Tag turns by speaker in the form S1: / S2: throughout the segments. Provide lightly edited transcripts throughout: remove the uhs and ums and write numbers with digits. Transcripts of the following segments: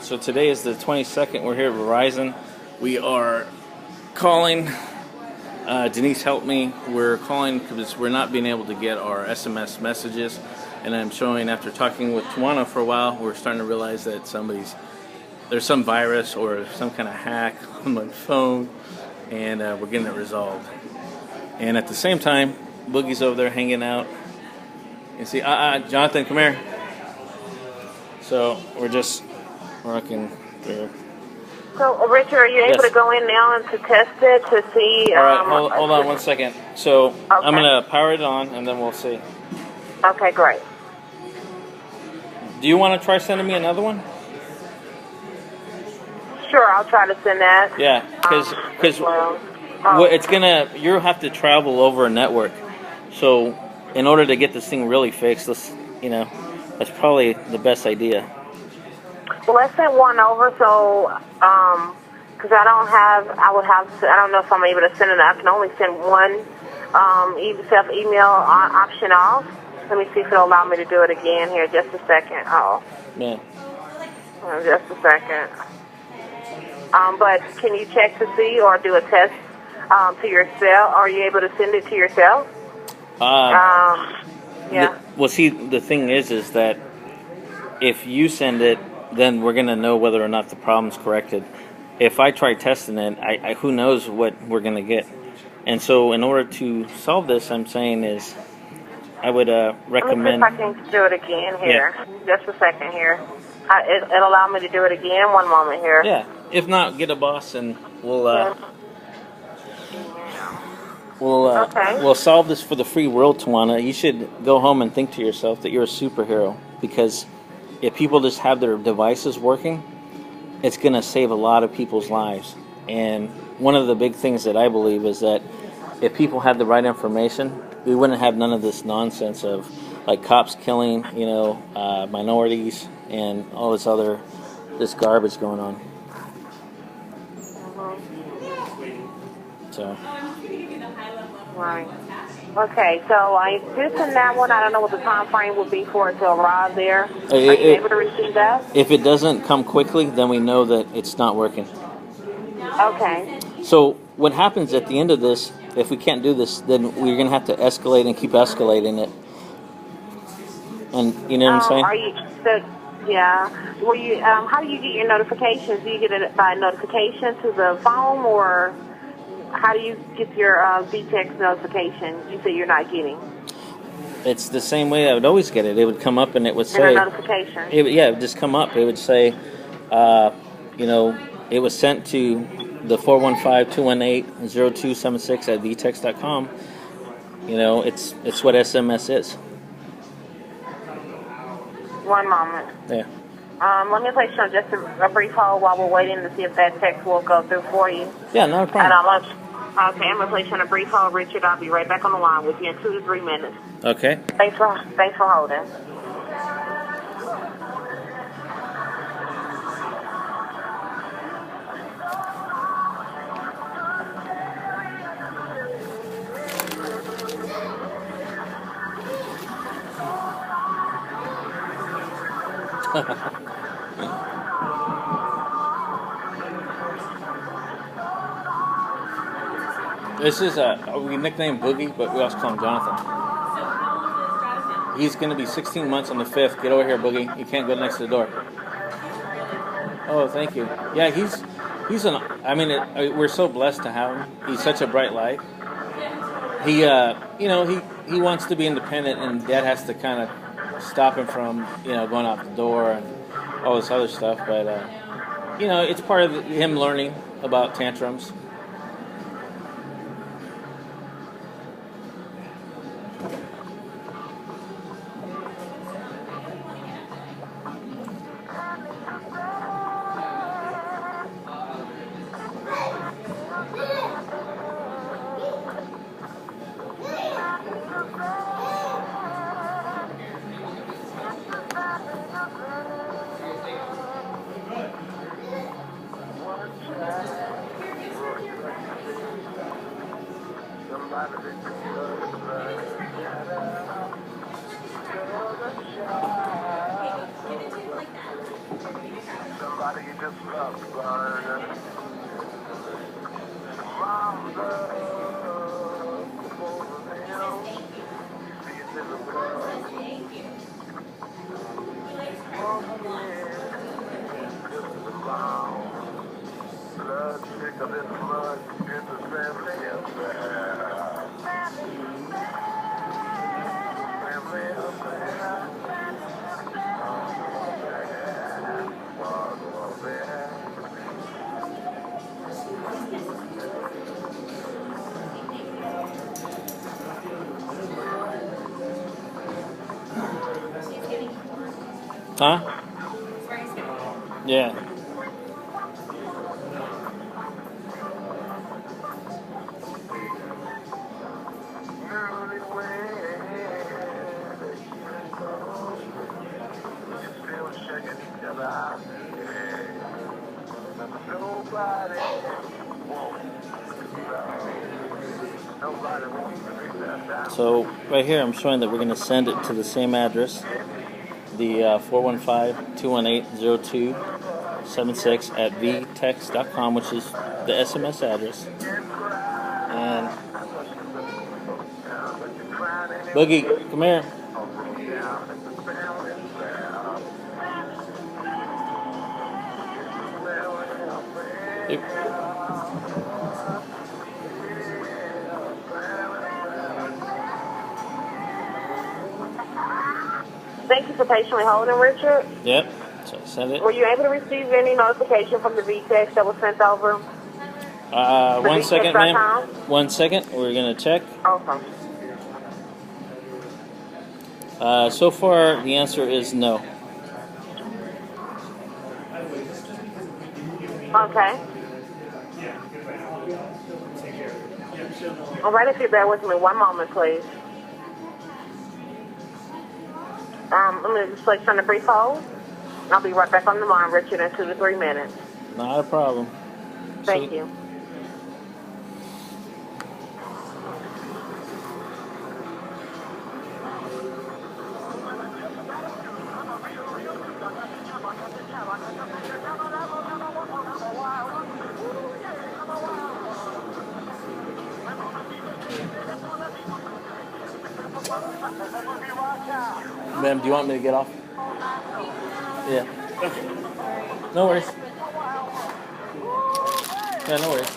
S1: So today is the 22nd. We're here at Verizon. We are calling. Denise helped me. We're calling because we're not being able to get our SMS messages. And I'm showing, after talking with Tawana for a while, we're starting to realize that there's some virus or some kind of hack on my phone, and we're getting it resolved. And at the same time, Boogie's over there hanging out. You see, Jonathan, come here. So we're just working through.
S2: So, Richard, are you able to go in now and to test it to see?
S1: All right, hold on 1 second. So okay. I'm going to power it on, and then we'll see.
S2: Okay, great.
S1: Do you want to try sending me another one?
S2: Sure, I'll try to send that.
S1: Yeah, because you'll have to travel over a network. So in order to get this thing really fixed, that's probably the best idea.
S2: Well, let's send one over, so, because I don't know if I'm able to send it. I can only send one self-email option off. Let me see if it'll allow me to do it again here. Just a second. Oh.
S1: Yeah.
S2: Just a second. But can you check to see or do a test to yourself? Are you able to send it to yourself? Yeah.
S1: Well, see, the thing is that if you send it, then we're going to know whether or not the problem's corrected. If I try testing it, who knows what we're going to get. And so in order to solve this, I'm saying is I would recommend...
S2: Let me see if I can do it again here. Yeah. Just a second here. It'll allow me to do it again. One moment here.
S1: Yeah. If not, get a boss and we'll solve this for the free world, Tawana. You should go home and think to yourself that you're a superhero, because if people just have their devices working, it's going to save a lot of people's lives. And one of the big things that I believe is that if people had the right information, we wouldn't have none of this nonsense of like cops killing, minorities and all this garbage going on. So.
S2: Right. Okay, so I did send that one. I don't know what the time frame would be for it to arrive there. Are you able to receive that?
S1: If it doesn't come quickly, then we know that it's not working.
S2: Okay.
S1: So what happens at the end of this, if we can't do this, then we're going to have to escalate and keep escalating it. And you know what I'm saying?
S2: Yeah. How do you get your notifications? Do you get it by notification to the phone, or how do you get your VTEX notification you say you're not getting?
S1: It's the same way I would always get it. It would come up and it would say...
S2: a notification?
S1: It would just come up. It would say, it was sent to the 415-218-0276 at vtex.com. It's what SMS is.
S2: One moment.
S1: Yeah.
S2: Let me place you on just a brief hold while we're waiting to see if that text will go through for you.
S1: Yeah, no problem.
S2: I'm going to place you on a brief hold, Richard. I'll be right back on the line with you in 2 to 3 minutes.
S1: Okay.
S2: Thanks for holding.
S1: This is we nicknamed Boogie, but we also call him Jonathan. He's going to be 16 months on the 5th. Get over here, Boogie. You can't go next to the door. Oh, thank you. Yeah, we're so blessed to have him. He's such a bright light. He wants to be independent, and Dad has to kind of stop him from, going out the door and all this other stuff. But, it's part of him learning about tantrums. Huh? Yeah. So right here I'm showing that we're going to send it to the same address, the 415-218-0276 at vtext.com, which is the SMS address. And Boogie, come here.
S2: Thank you for patiently holding, Richard.
S1: Yep. So send it.
S2: Were you able to receive any notification from the VTEX that was sent over?
S1: 1 second, ma'am. 1 second. We're going to check.
S2: Okay.
S1: So far, the answer is no.
S2: Okay. All right, if you bear with me 1 moment, please. Let me just place on a brief hold. I'll be right back on the line, Richard, in 2 to 3 minutes.
S1: Not a problem.
S2: Thank you.
S1: Ma'am, do you want me to get off? Yeah. Okay. No worries. Yeah, no worries.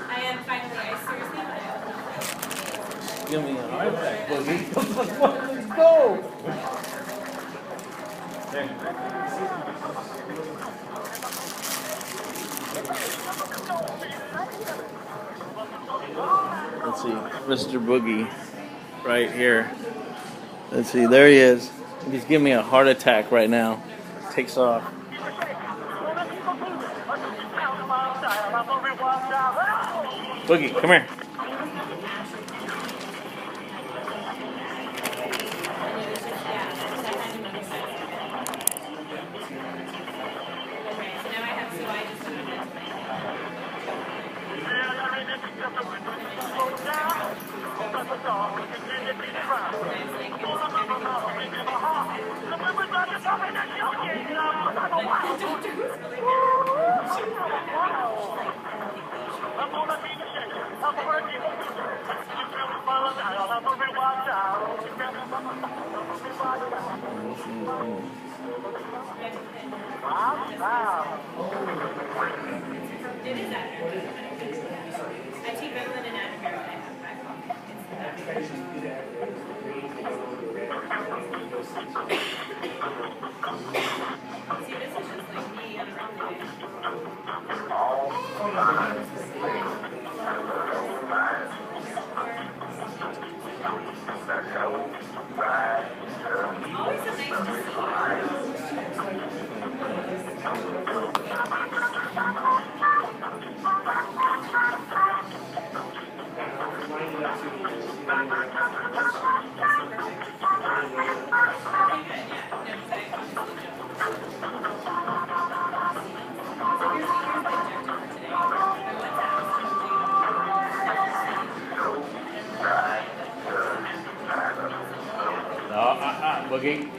S3: I am finally, I seriously,
S1: Give me a heart attack, Boogie. Let's go! Let's see, Mr. Boogie, right here. Let's see, there he is. He's giving me a heart attack right now. Takes off. Boogie, come here.
S3: it is accurate. I take Ritalin and Adderall when I have back pocket. See, this is just like me on a wrong day. Always so nice to see
S1: No, Boogie.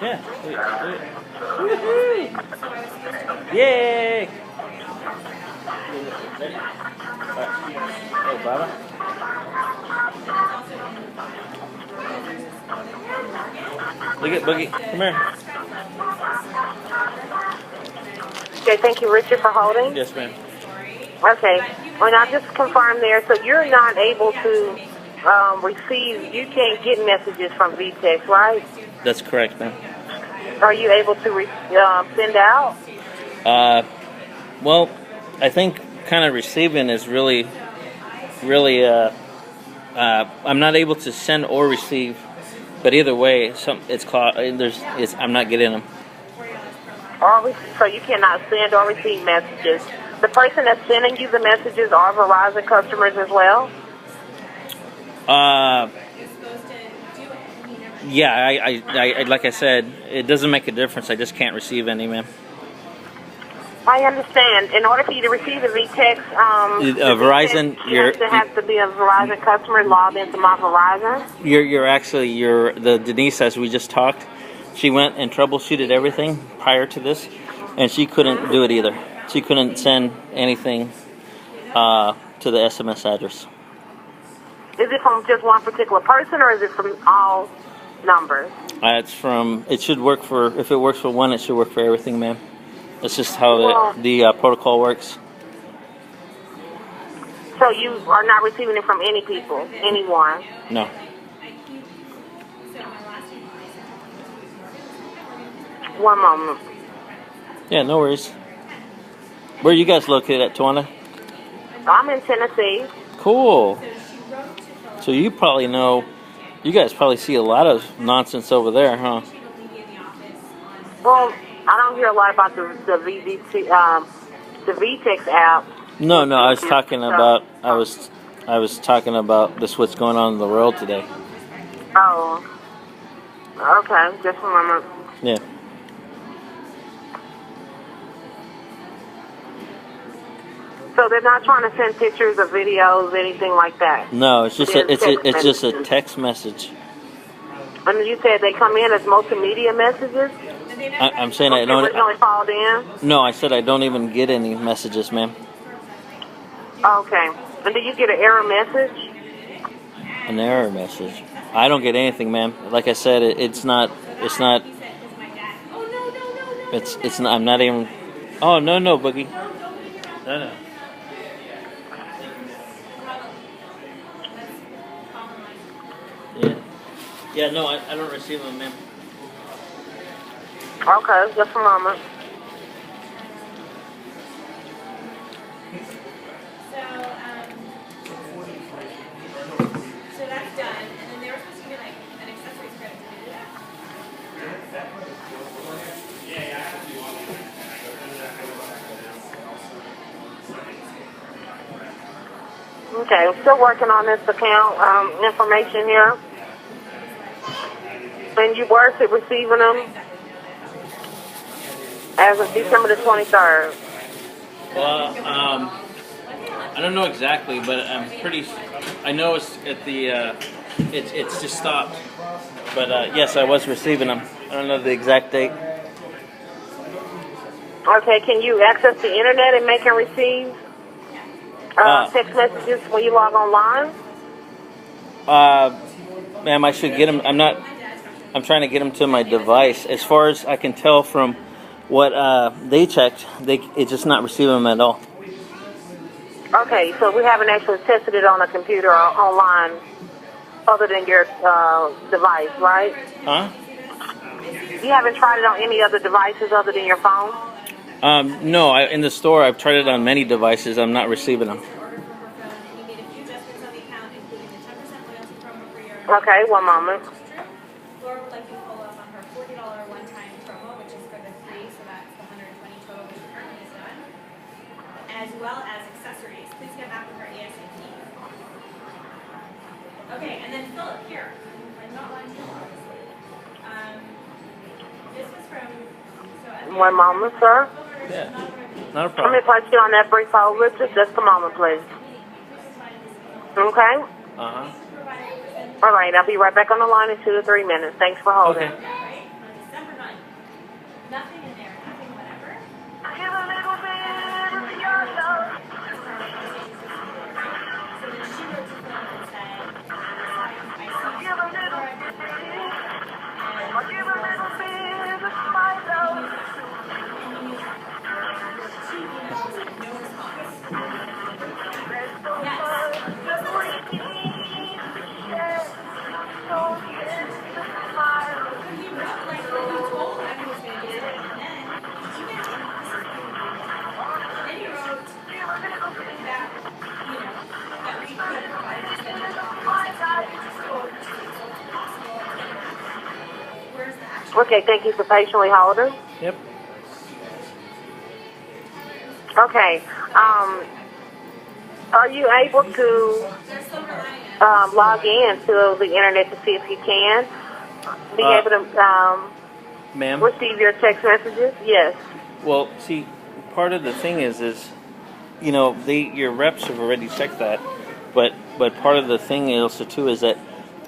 S1: Yeah. Woohoo! Yay! Hey, Baba. Look at Boogie. Come here.
S2: Okay, thank you, Richard, for holding.
S1: Yes, ma'am.
S2: Okay, and I just confirmed there, so you're not able to receive, you can't get messages from VTEX, right?
S1: That's correct, ma'am.
S2: Are you able to send out?
S1: Well, I think kind of receiving is really, I'm not able to send or receive, but either way, I'm not getting them.
S2: So you cannot send or receive messages. The person that's sending you the messages are Verizon customers as well?
S1: Yeah, I like I said, it doesn't make a difference. I just can't receive any, ma'am.
S2: I understand. In order for you to receive the VTEX,
S1: Verizon,
S2: you have to be a Verizon customer logged into my Verizon.
S1: The Denise, as we just talked, she went and troubleshooted everything prior to this, and she couldn't do it either. She couldn't send anything to the SMS address.
S2: Is it from just one particular person, or is it from all numbers?
S1: It should work if it works for one, it should work for everything, ma'am. That's just how the protocol works.
S2: So you are not receiving it from any people, anyone?
S1: No.
S2: One moment.
S1: Yeah, no worries. Where are you guys located at, Tawana?
S2: I'm in Tennessee.
S1: Cool. So you guys probably see a lot of nonsense over there, huh?
S2: Well, I don't hear a lot about the VTEX app.
S1: No, I was talking about this what's going on in the world today.
S2: Oh. Okay, just a moment.
S1: Yeah.
S2: So they're not trying to send pictures or videos, anything like that?
S1: No, it's just just a text message.
S2: And you said they come in as multimedia messages?
S1: I'm saying I don't.
S2: Originally called in?
S1: No, I said I don't even get any messages, ma'am.
S2: Okay. And do you get an error message?
S1: An error message? I don't get anything, ma'am. Like I said, it's not. I'm not even. Oh no, Boogie. No. Yeah, no, I don't receive them, ma'am.
S2: Okay, just a moment.
S3: So that's done, and then they were supposed to be like an accessories credit to do that.
S2: Okay, I'm still working on this account information here. And you were receiving them as of December the 23rd.
S1: Well, I don't know exactly, but I know it's at the, it's just stopped. But yes, I was receiving them. I don't know the exact date.
S2: Okay, can you access the internet and make and receive text messages when you log online?
S1: Ma'am, I should get them. I'm trying to get them to my device. As far as I can tell from what they checked, it's just not receiving them at all.
S2: Okay, so we haven't actually tested it on a computer or online other than your device, right?
S1: Huh?
S2: You haven't tried it on any other devices other than your phone?
S1: No, in the store I've tried it on many devices. I'm not receiving them.
S2: Okay, one moment.
S3: Laura would like you to follow up on her $40 one-time promo, which is for the 3, so that's the 120 total, which currently is done, as well as accessories. Please get back with her ASAP. Okay, and then Philip, here. I'm not lying to you, obviously. This was from...
S2: One moment, sir.
S1: Yeah, not a
S2: Let
S1: problem.
S2: me place you on that brief hold, Richard. Just a moment, please. Okay?
S1: Uh-huh.
S2: All right, I'll be right back on the line in 2 to 3 minutes. Thanks for holding.
S1: Okay.
S3: Right? On December 9th. Nothing in there, nothing whatever.
S2: Give a little bit of your love.
S3: So then she wrote to Philip and said, I see
S2: Give a little bit.
S3: and
S2: Give a little bit of my love.
S3: she emails with no response.
S2: There's so
S3: Yes.
S2: much we need to share. So get the smile.
S3: So he wrote, like, he told Evan was going to do it, and then even in this is really weird. Then he wrote that, that we could provide extended where's the action?
S2: Okay, thank you for patiently holding.
S1: Yep.
S2: Okay. Are you able to
S3: They're still relying on
S2: log in to the internet to see if you can be able to
S1: Ma'am?
S2: receive your text messages? Yes.
S1: Well, see, part of the thing is, your reps have already checked that, but part of the thing also too is that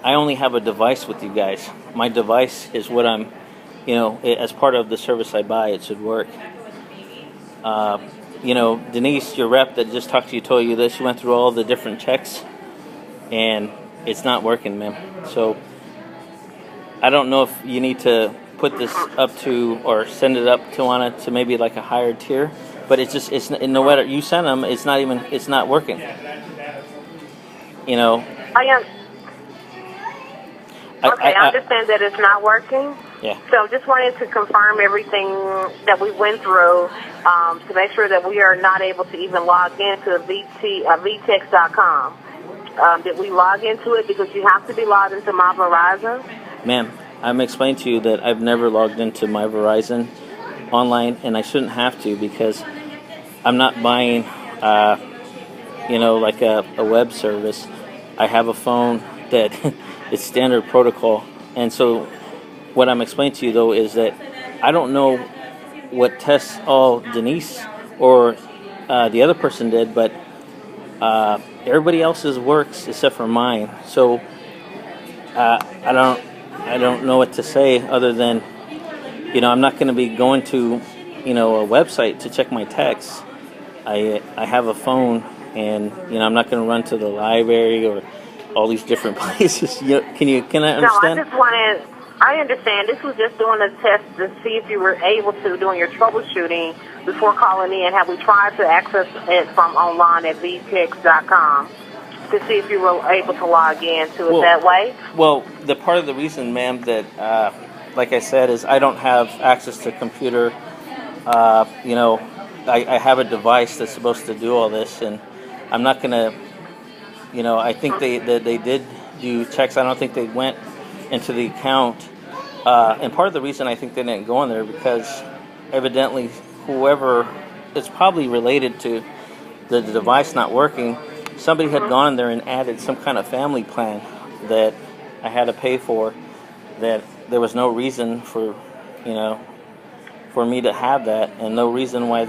S1: I only have a device with you guys. My device is what I'm, as part of the service I buy, it should work. Denise, your rep that just talked to you, told you this. She went through all the different checks, and it's not working, ma'am. So I don't know if you need to put this up to or send it up to Anna to maybe like a higher tier, but it's no matter you send them, it's not working.
S2: I understand that it's not working.
S1: Yeah.
S2: So just wanted to confirm everything that we went through to make sure that we are not able to even log into vtex.com. Did we log into it? Because you have to be logged into my Verizon.
S1: Ma'am, I'm explaining to you that I've never logged into my Verizon online, and I shouldn't have to because I'm not buying, like a web service. I have a phone that it's standard protocol, and so what I'm explaining to you though is that I don't know what tests all Denise or the other person did, but everybody else's works except for mine. So I don't know what to say other than I'm not going to be going to a website to check my texts. I have a phone, and I'm not going to run to the library or all these different places. Can I understand?
S2: No, I understand. This was just doing a test to see if you were able to, doing your troubleshooting before calling in. Have we tried to access it from online at vtex.com to see if you were able to log in to it that way?
S1: Well, the part of the reason, ma'am, that, like I said, is I don't have access to computer. I have a device that's supposed to do all this, and I'm not going to, I think they did do checks. I don't think they went into the account. And part of the reason I think they didn't go in there because evidently whoever, it's probably related to the device not working, somebody had gone in there and added some kind of family plan that I had to pay for, that there was no reason for me to have that, and no reason why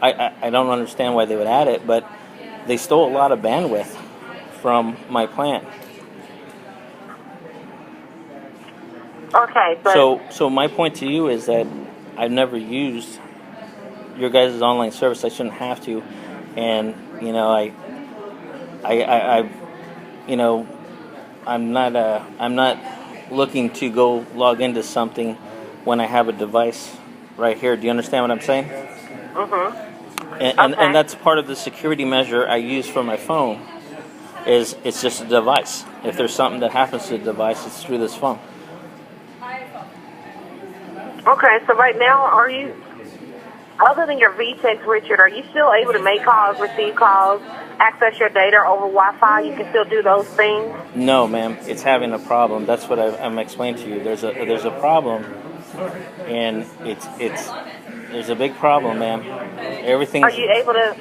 S1: I don't understand why they would add it, but they stole a lot of bandwidth from my plan.
S2: Okay, but
S1: so my point to you is that I've never used your guys' online service. I shouldn't have to, and I'm not looking to go log into something when I have a device right here. Do you understand what I'm saying?
S2: Mm-hmm.
S1: And
S2: Okay.
S1: that's part of the security measure I use for my phone. It's just a device. If there's something that happens to the device, it's through this phone.
S2: Okay, so right now, are you, other than your VTEX, Richard, are you still able to make calls, receive calls, access your data over Wi-Fi? You can still do those things?
S1: No, ma'am, it's having a problem. That's what I'm explaining to you. There's a problem, and there's a big problem, ma'am.
S2: Are
S1: Everything's
S2: you able to,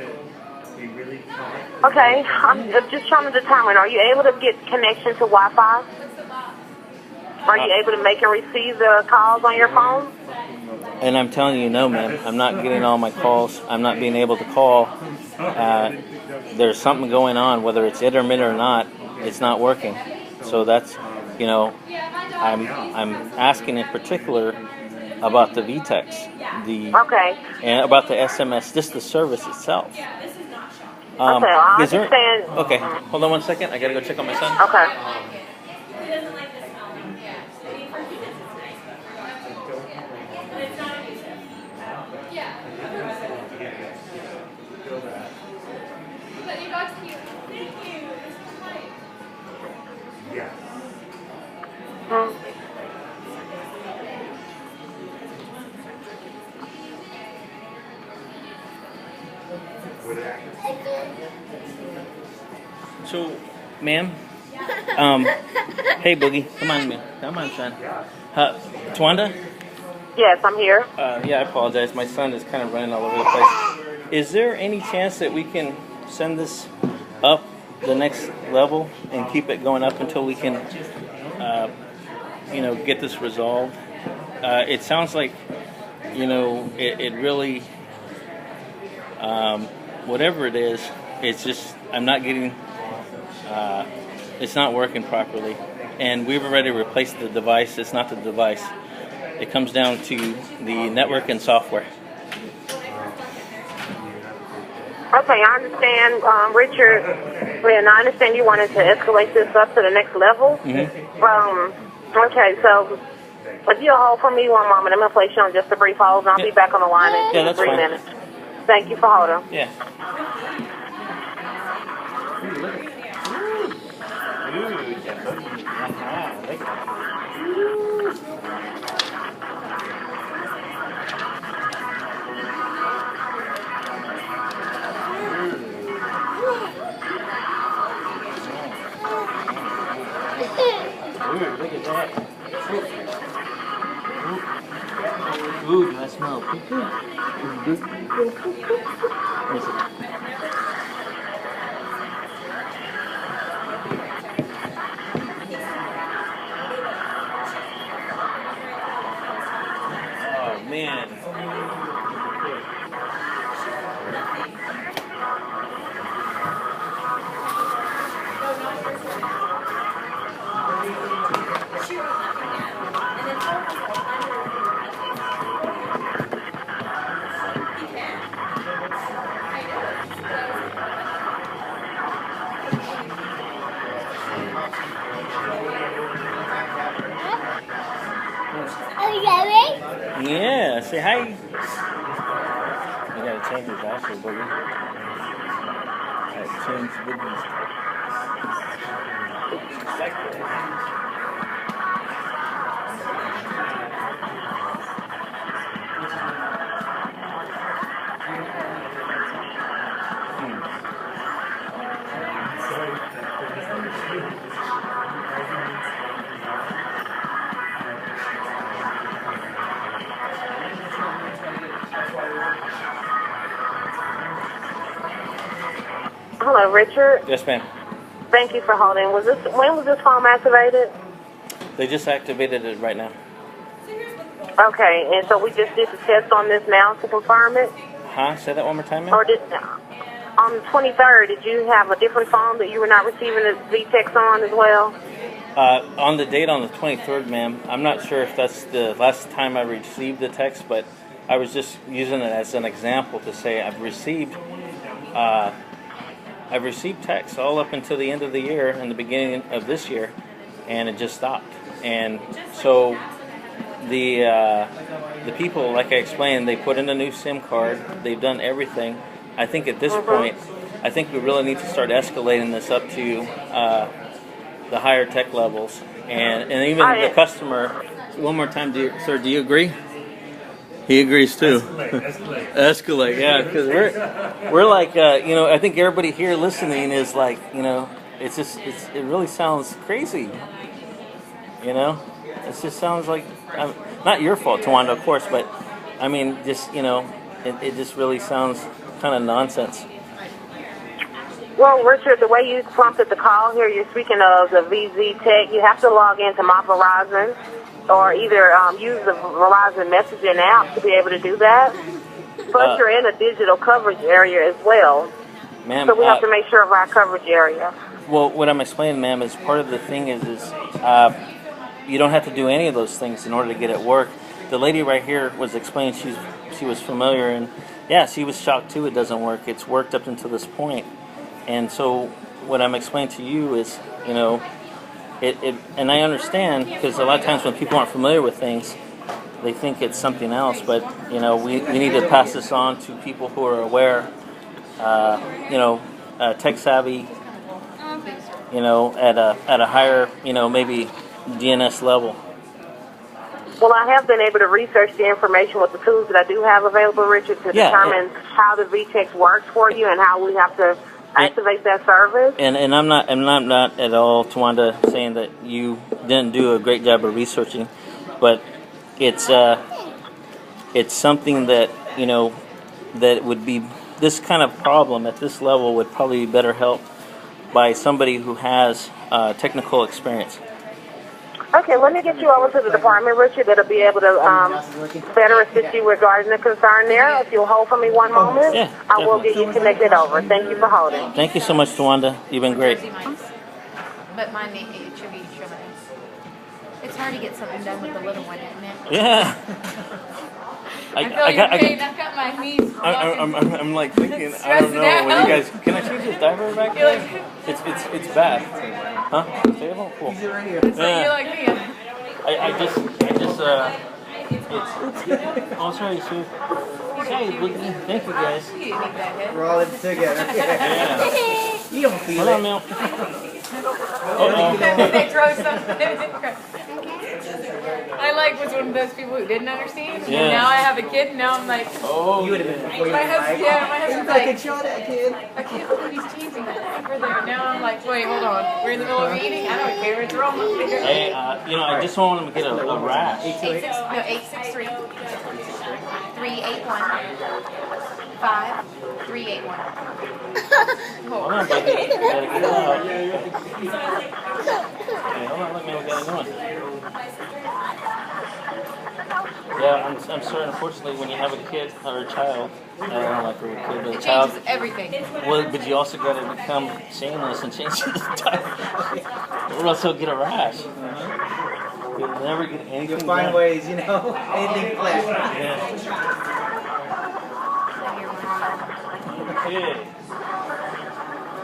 S2: okay, I'm just trying to determine, are you able to get connection to Wi-Fi? Are you able to make and receive the calls on your phone?
S1: and I'm telling you, no, ma'am. I'm not getting all my calls. I'm not being able to call. There's something going on, whether it's intermittent or not. It's not working. So that's, I'm asking in particular about the VTEX,
S2: Okay.
S1: and about the SMS, just the service itself.
S2: Okay, I
S1: Is there-
S2: understand.
S1: okay, hold on one second. I gotta go check on my son.
S2: Okay. Hmm.
S1: So, ma'am, hey Boogie, come on, man, come on, son. Twanda?
S2: Yes, I'm here.
S1: Yeah, I apologize. My son is kind of running all over the place. Is there any chance that we can send this up the next level and keep it going up until we can, get this resolved? It sounds like, it really, whatever it is, it's just, I'm not getting, it's not working properly. And we've already replaced the device. It's not the device. It comes down to the network and software.
S2: Okay, I understand, Richard. And I understand you wanted to escalate this up to the next level.
S1: Mm-hmm.
S2: Okay, so if you'll hold for me one moment, I'm going to place you on just a brief hold, and I'll be back on the line in
S1: that's
S2: 3
S1: fine.
S2: minutes. Thank you for holding.
S1: Yeah. Look at that. Ooh, do I smell poo-poo? Oh, man.
S4: Are you ready?
S1: Yeah, say hi. You gotta change his outfit, Boogie. Gotta change Boogie's. Like that.
S2: Hello, Richard.
S1: Yes, ma'am.
S2: Thank you for holding. When was this phone activated?
S1: They just activated it right now.
S2: Okay, and so we just did the test on this now to confirm it?
S1: Huh? Say that one more time, ma'am?
S2: Or on the 23rd, did you have a different phone that you were not receiving the VTEX on as well?
S1: On the date on the 23rd, ma'am, I'm not sure if that's the last time I received the text, but I was just using it as an example to say I've received texts all up until the end of the year and the beginning of this year, and it just stopped. And so the people, like I explained, they put in a new SIM card. They've done everything. I think at this point, I think we really need to start escalating this up to the higher tech levels, and even the customer. One more time, sir, do you agree? He agrees too. Escalate, yeah, because we're like, I think everybody here listening is like, it really sounds crazy. It just sounds like, not your fault, Tawanda, of course, but I mean, just, it just really sounds kind of nonsense.
S2: Well, Richard, the way you prompted the call here, you're speaking of the VZ Tech. You have to log into my Verizon or either use the Verizon messaging app to be able to do that. Plus, you're in a digital coverage area as well.
S1: Ma'am,
S2: so we have to make sure of our coverage area.
S1: Well, what I'm explaining, ma'am, is part of the thing is you don't have to do any of those things in order to get it work. The lady right here was explaining she was familiar, and yeah, she was shocked too. It doesn't work. It's worked up until this point. And so what I'm explaining to you is, and I understand, because a lot of times when people aren't familiar with things, they think it's something else. But, we need to pass this on to people who are aware, tech savvy, at a higher, maybe DNS level.
S2: Well, I have been able to research the information with the tools that I do have available, Richard, to determine how the VTEX works for you and how we have to activate that service. And
S1: I'm not at all, Tawanda, saying that you didn't do a great job of researching, but it's something that that would be, this kind of problem at this level would probably be better helped by somebody who has technical experience.
S2: Okay, let me get you over to the department, Richard, that'll be able to better assist you regarding the concern there. If you'll hold for me one moment, I will get you connected over. Thank you for holding.
S1: Thank you so much, Tawanda. You've been great.
S4: But mine it should be trimmings. It's hard to get something done with the little one, isn't it?
S1: Yeah.
S4: I've got my knees.
S1: I'm like thinking, I don't know. When you guys, can I change this diaper back there? It's bad. Huh? Stable? Cool.
S4: He's right here. So you're like me.
S1: I just oh, sorry, Sue. Hey, thank you guys.
S5: We're all in together.
S1: Yeah.
S5: You don't feel
S1: it.
S5: it.
S1: Mel.
S4: They throw something. I was one of those people who didn't understand.
S1: Yeah.
S4: And now I have a kid, and now I'm like,
S5: oh, you would have been before you
S4: my husband's like,
S5: I can show that kid.
S4: I can't believe he's changing that over there. Now I'm like, wait, hold on. We're in the middle of a meeting. I don't care. It's wrong.
S1: Hey, I just want him to get a rash.
S4: 863 381 5381.
S1: Hold on, buddy. Gotta get it out. Okay, hold on, let me get a new one. Yeah, I'm sorry. Unfortunately, when you have a kid or a child, I don't like a kid, but a child.
S4: Changes everything.
S1: Well, but you also got to become shameless and change the diaper, or else he'll get a rash. He'll never get anything.
S5: You'll find
S1: done.
S5: ways, anything flat.
S1: Yeah. Okay.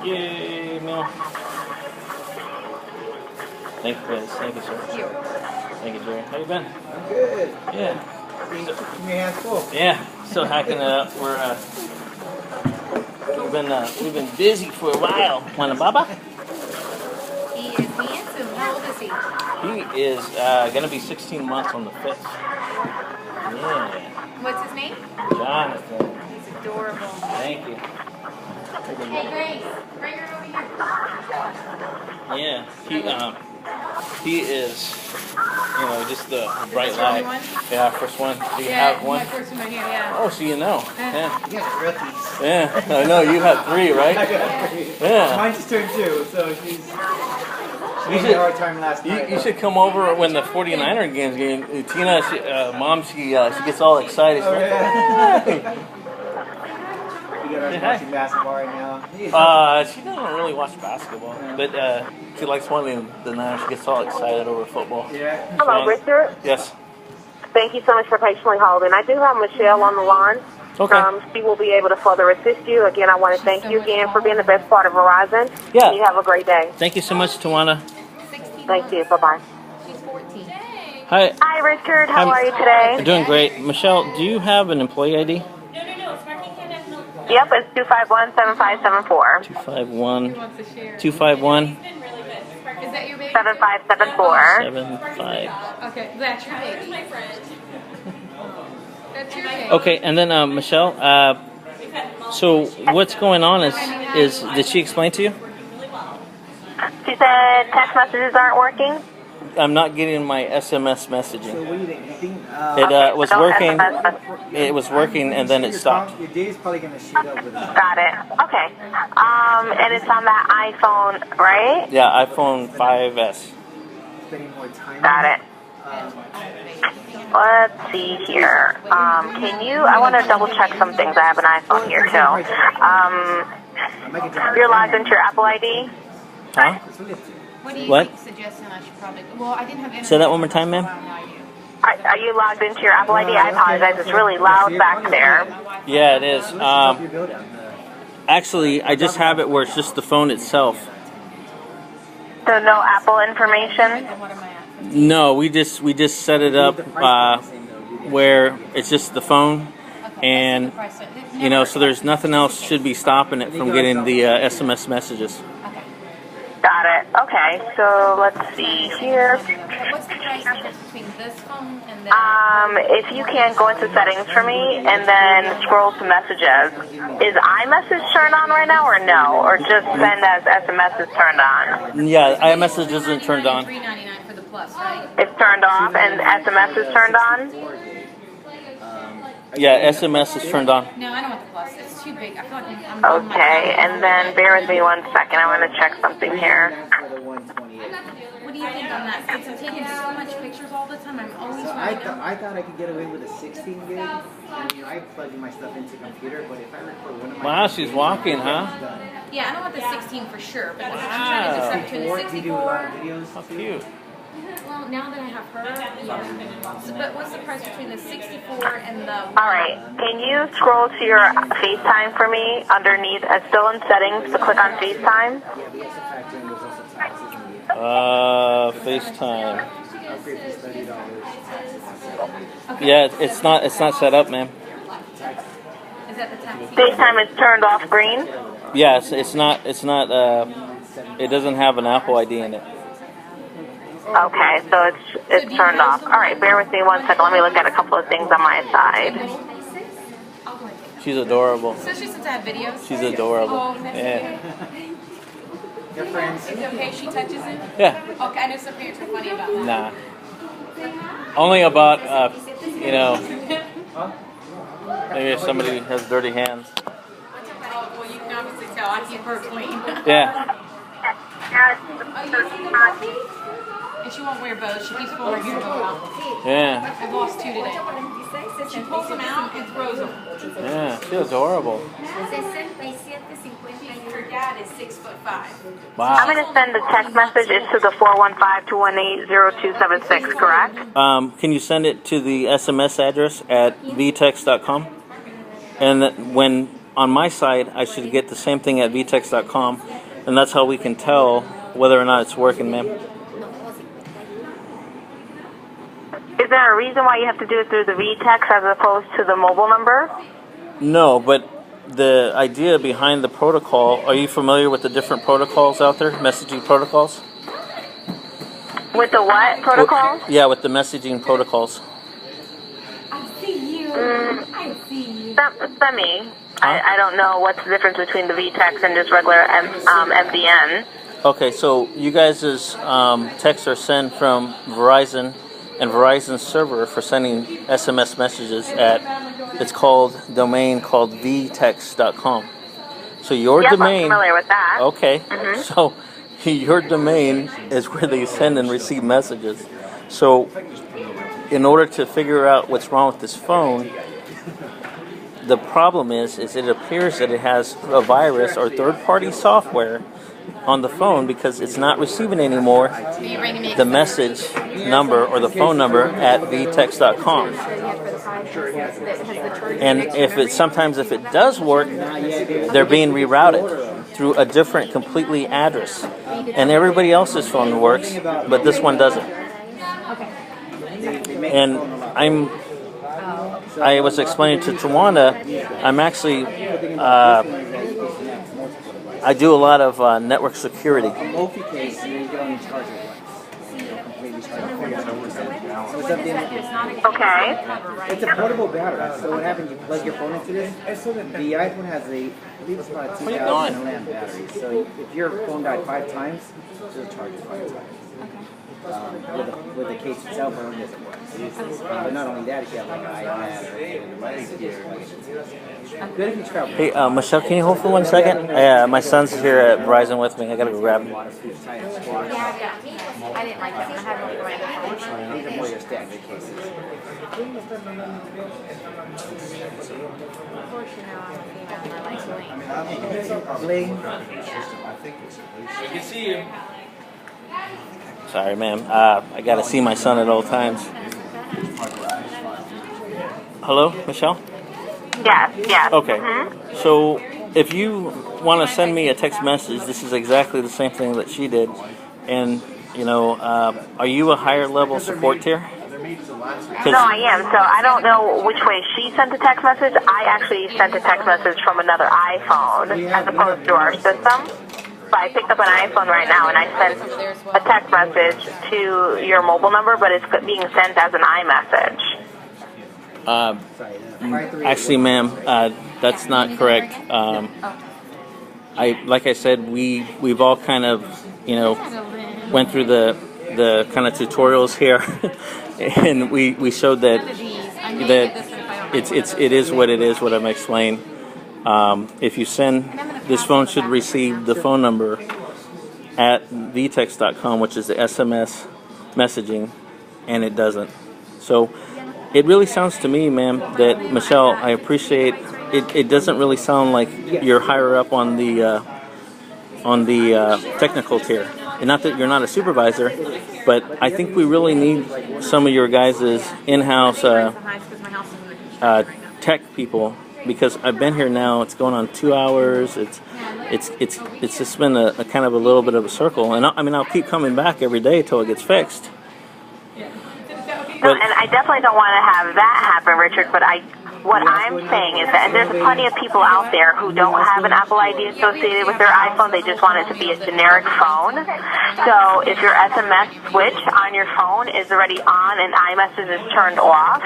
S1: Yay, Mel. Thank you, guys. Thank you, sir. Thank you, Jerry. How you been?
S5: I'm good.
S1: Yeah.
S5: Keep your hands full.
S1: Yeah. Still hacking it up. We've been busy for a while. Wanna Baba?
S4: He is handsome. How old is he?
S1: He is gonna be 16 months on the 5th. Yeah.
S4: What's his name?
S1: Jonathan.
S4: He's adorable.
S1: Thank you.
S4: Hey, Grace, bring her over here.
S1: Yeah. He is, just the bright light. Yeah, first one. Do you have one?
S4: My first one right here, yeah.
S1: Oh, so you know. Yeah.
S5: You got rookies.
S1: Yeah. I know you have 3, right?
S5: I got 3.
S1: Yeah.
S5: Mine just turned 2, so she's had a hard time last night.
S1: You should come over when the 49er game's game. Tina, Mom, she gets all excited.
S5: Oh, yeah. You got her watching basketball right now.
S1: She doesn't really watch basketball, but she likes one of the Niners. She gets all excited over football.
S5: Yeah.
S2: Hello, Richard.
S1: Yes.
S2: Thank you so much for patiently holding. I do have Michelle on the line.
S1: Okay.
S2: She will be able to further assist you. Again, I want to thank you again for being the best part of Verizon.
S1: Yeah.
S2: You have a great day.
S1: Thank you so much, Tawana.
S2: Thank you. Bye-bye.
S4: She's 14.
S1: Hi.
S2: Hi, Richard. How
S1: I'm
S2: are you today?
S1: doing great. Michelle, do you have an employee ID?
S3: No, Sparky can't have milk.
S2: Yep, it's 251-7574.
S1: 251.
S4: He wants to share.
S1: 251.
S3: He's been really good. Sparky.
S4: Is that your baby?
S2: 7574.
S1: 75.
S4: Okay, that's your
S3: Here's
S4: baby.
S3: my friend.
S4: That's your baby.
S1: Okay, and then Michelle,
S3: We've had multiple.
S1: so what's going on is did she explain to you?
S3: Really well.
S2: She said text messages aren't working.
S1: I'm not getting my SMS
S5: So
S1: messaging.
S5: what do you think? You think
S1: It was
S2: so
S1: working.
S2: SMS.
S1: It was working, and then it stopped.
S5: Your day's probably gonna shoot up with that.
S2: Got it. Okay. And it's on that iPhone, right?
S1: Yeah, iPhone 5S.
S5: Spending more time.
S2: Got it. Let's see here. Can you? I want to double check some things. I have an iPhone here too. You're logged into your Apple ID.
S1: Huh?
S4: What do you
S1: What?
S4: think suggesting I should probably? Well, I didn't have internet.
S1: Say that one more time, ma'am.
S2: Are you logged into your Apple ID? I apologize. It's really loud back there.
S1: Yeah, it is. Actually, I just have it where it's just the phone itself.
S2: So no Apple information.
S4: What am I at?
S1: No, we just set it up where it's just the phone, and you know, so there's nothing else should be stopping it from getting the SMS messages.
S2: Got it. Okay. So let's see here.
S4: What's the price difference between this phone and that?
S2: If you can go into settings for me and then scroll to messages. Is iMessage turned on right now or no? Or just send as SMS is turned on?
S1: Yeah, iMessage isn't turned on.
S4: $3.99 for the plus, right?
S2: It's turned off and SMS is turned on?
S1: Yeah, SMS is turned on.
S4: No, I don't want the plus. It's too big. I feel like I'm
S2: Okay, and then bear with me 1 second. I'm going to check something here.
S4: What do you think on that? Since I'm taking so much pictures all the time, I'm always
S5: So
S4: running out.
S5: I thought I could get away with a 16 gig. And, I plug in my stuff into the computer, but if I record one of my
S1: Wow, she's walking, huh?
S4: Yeah, I don't want the 16 for sure, but I'm trying to decide between the
S5: Or you do a lot of
S4: 64.
S5: videos.
S1: How cute.
S4: Well, now that I have her, yeah. So, but what's the price between the 64 and the?
S2: All right, can you scroll to your FaceTime for me underneath, still in settings, to click on FaceTime?
S5: Yeah, but it's a factor and there's also taxes and
S1: FaceTime.
S5: upgrade for $30.
S1: Yeah, it's not set up, ma'am.
S4: Is that the tax?
S2: FaceTime is turned off green.
S1: Yeah, it's not it doesn't have an Apple ID in it.
S2: Okay, so it's turned off. All right, bear with me 1 second. Let me look at a couple of things on my side.
S1: She's adorable.
S4: Especially since I have videos.
S1: She's adorable.
S4: Oh, that's
S1: Yeah.
S5: Your friends.
S4: Is it okay if she touches it?
S1: Yeah.
S4: Okay, I know some parents are funny about that.
S1: Nah. Only about you know, maybe if somebody has dirty hands.
S4: Oh, well, you can obviously tell I keep her clean.
S1: Yeah.
S4: And she won't wear bows. She keeps pulling her hair bow out.
S1: Yeah.
S4: I've lost 2 today. She pulls them out and throws them.
S1: Yeah. She's adorable.
S4: Her dad is 6'5".
S2: I'm
S1: Wow.
S2: going to send a text message. It's to the 415-218-0276, correct?
S1: Can you send it to the SMS address at vtext.com? And that when on my side, I should get the same thing at vtext.com, and that's how we can tell whether or not it's working, ma'am.
S2: Is there a reason why you have to do it through the VTEX as opposed to the mobile number?
S1: No, but the idea behind the protocol, are you familiar with the different protocols out there, messaging protocols?
S2: With the what protocol?
S1: Yeah, with the messaging protocols.
S4: I see you. I see you.
S2: Semi. I don't know what's the difference between the VTEX and just regular MDN.
S1: Okay, so you guys' texts are sent from Verizon and Verizon's server for sending SMS messages at, it's called domain called vtext.com. So your
S2: Yep,
S1: domain,
S2: I'm familiar with that.
S1: okay, so your domain is where they send and receive messages. So in order to figure out what's wrong with this phone, the problem is it appears that it has a virus or third-party software on the phone because it's not receiving anymore the message number or the phone number at vtext.com. And sometimes if it does work, they're being rerouted through a different completely address. And everybody else's phone works, but this one doesn't. And I was explaining to Tawanda, I'm actually, I do a lot of network security.
S5: Multi-case, you can only charge it once.
S2: Okay.
S5: It's a portable battery. So what happens? You plug your phone into this. The iPhone has I believe it's about a 2,000 milliamp battery. So if your phone died 5 times, it'll charge it 5 times. With the case itself, it only doesn't work. But not only that, if you have like an iPad or a device, good if you travel.
S1: Hey, Michelle, can you hold for 1 second? My son's here at Verizon with me. I gotta go grab him.
S4: Yeah, I didn't like that one. I had one right now.
S5: These are more your standard cases.
S4: Of course, you know, I'm a female and I like bling.
S5: Bling.
S1: We can see you. Sorry, ma'am. I gotta see my son at all times. Hello, Michelle?
S2: Yes, yes.
S1: Okay. So if you want to send me a text message, this is exactly the same thing that she did. And, you know, are you a higher level support tier?
S2: No, I am. So I don't know which way she sent the text message. I actually sent a text message from another iPhone as opposed to our system. So I picked up an iPhone right now and I sent a text message to your mobile number, but it's being sent as an iMessage.
S1: Actually, ma'am, that's not correct. Like I said, we've all kind of, you know, went through the kind of tutorials here, and we showed that it is what it is. What I'm explaining. If you send, this phone should receive the phone number at vtext.com, which is the SMS messaging, and it doesn't. So it really sounds to me, ma'am, that Michelle, I appreciate it. It doesn't really sound like you're higher up on the technical tier. And not that you're not a supervisor, but I think we really need some of your guys' in-house tech people. Because I've been here now, it's going on 2 hours. It's just been a kind of a little bit of a circle, and I'll keep coming back every day till it gets fixed.
S2: No, and I definitely don't want to have that happen, Richard. But what I'm saying is that there's plenty of people out there who don't have an Apple ID associated with their iPhone. They just want it to be a generic phone. So if your SMS switch on your phone is already on and iMessage is turned off,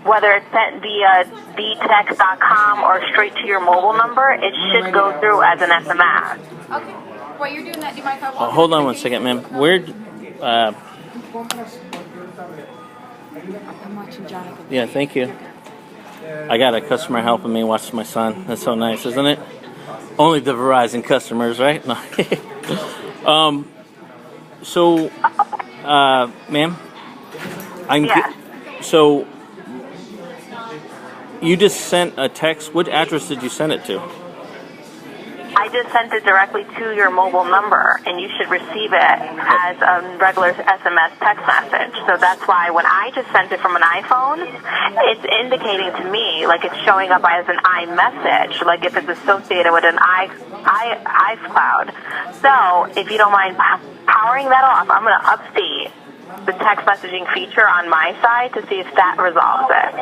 S2: whether it's sent via vtext.com or straight to your mobile number, it should go through as an SMS.
S4: Okay. While you're doing that, do you mind if I walk?
S1: Hold on 1 second, ma'am.
S4: I'm watching Jonathan.
S1: Yeah, thank you. I got a customer helping me watch my son. That's so nice, isn't it? Only the Verizon customers, right? No. So, ma'am, so you just sent a text. What address did you send it to?
S2: I just sent it directly to your mobile number, and you should receive it as a regular SMS text message. So that's why when I just sent it from an iPhone, it's indicating to me, like it's showing up as an iMessage, like if it's associated with an iCloud. So if you don't mind powering that off, I'm going to update the text messaging feature on my side to see if that resolves it.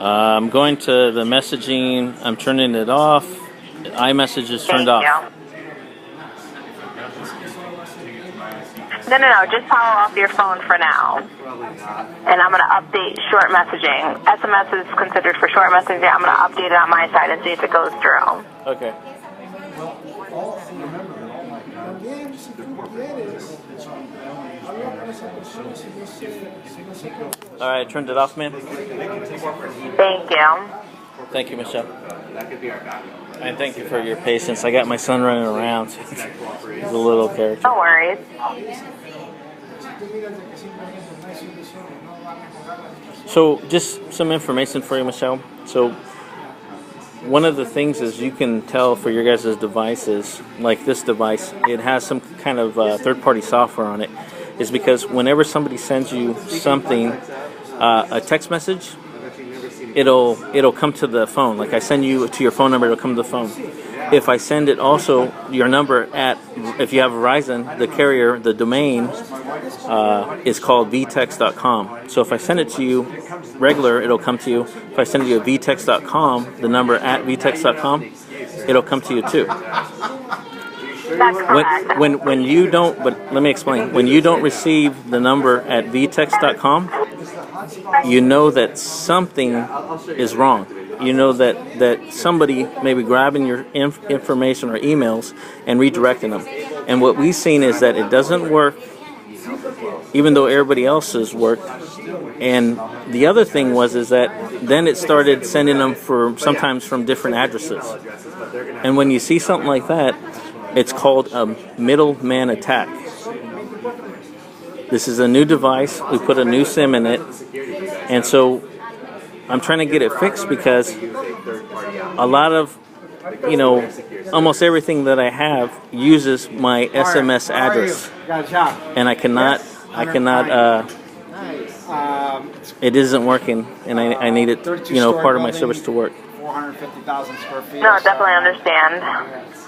S1: I'm going to the messaging. I'm turning it off. iMessage is turned off.
S2: No. Just power off your phone for now. And I'm going to update short messaging. SMS is considered for short messaging. I'm going to update it on my side and see if it goes through.
S1: Okay. All right, I turned it off, ma'am.
S2: Thank you.
S1: Thank you, Michelle. And thank you for your patience. I got my son running around. He's a little character.
S2: No worries.
S1: So, just some information for you, Michelle. So, one of the things is you can tell for your guys' devices, like this device, it has some kind of third-party software on it, is because whenever somebody sends you something, a text message, it'll come to the phone. Like I send you to your phone number, it'll come to the phone. if I send it also your number at, if you have Verizon, the carrier, the domain is called vtext.com. So if I send it to you regular, it'll come to you. If I send it to you at vtext.com, the number at vtext.com, it'll come to you too.
S2: That's correct.
S1: When you don't, but let me explain. When you don't receive the number at vtext.com, you know that something is wrong. You know that somebody may be grabbing your information or emails and redirecting them. And what we've seen is that it doesn't work, even though everybody else's worked. And the other thing is that then it started sending them sometimes from different addresses. And when you see something like that, it's called a middleman attack. This is a new device. We put a new SIM in it. And so I'm trying to get it fixed because a lot of, almost everything that I have uses my SMS address. And I cannot, it isn't working, and I need it, part of my service to work.
S5: 450,000 square feet.
S2: No, definitely understand.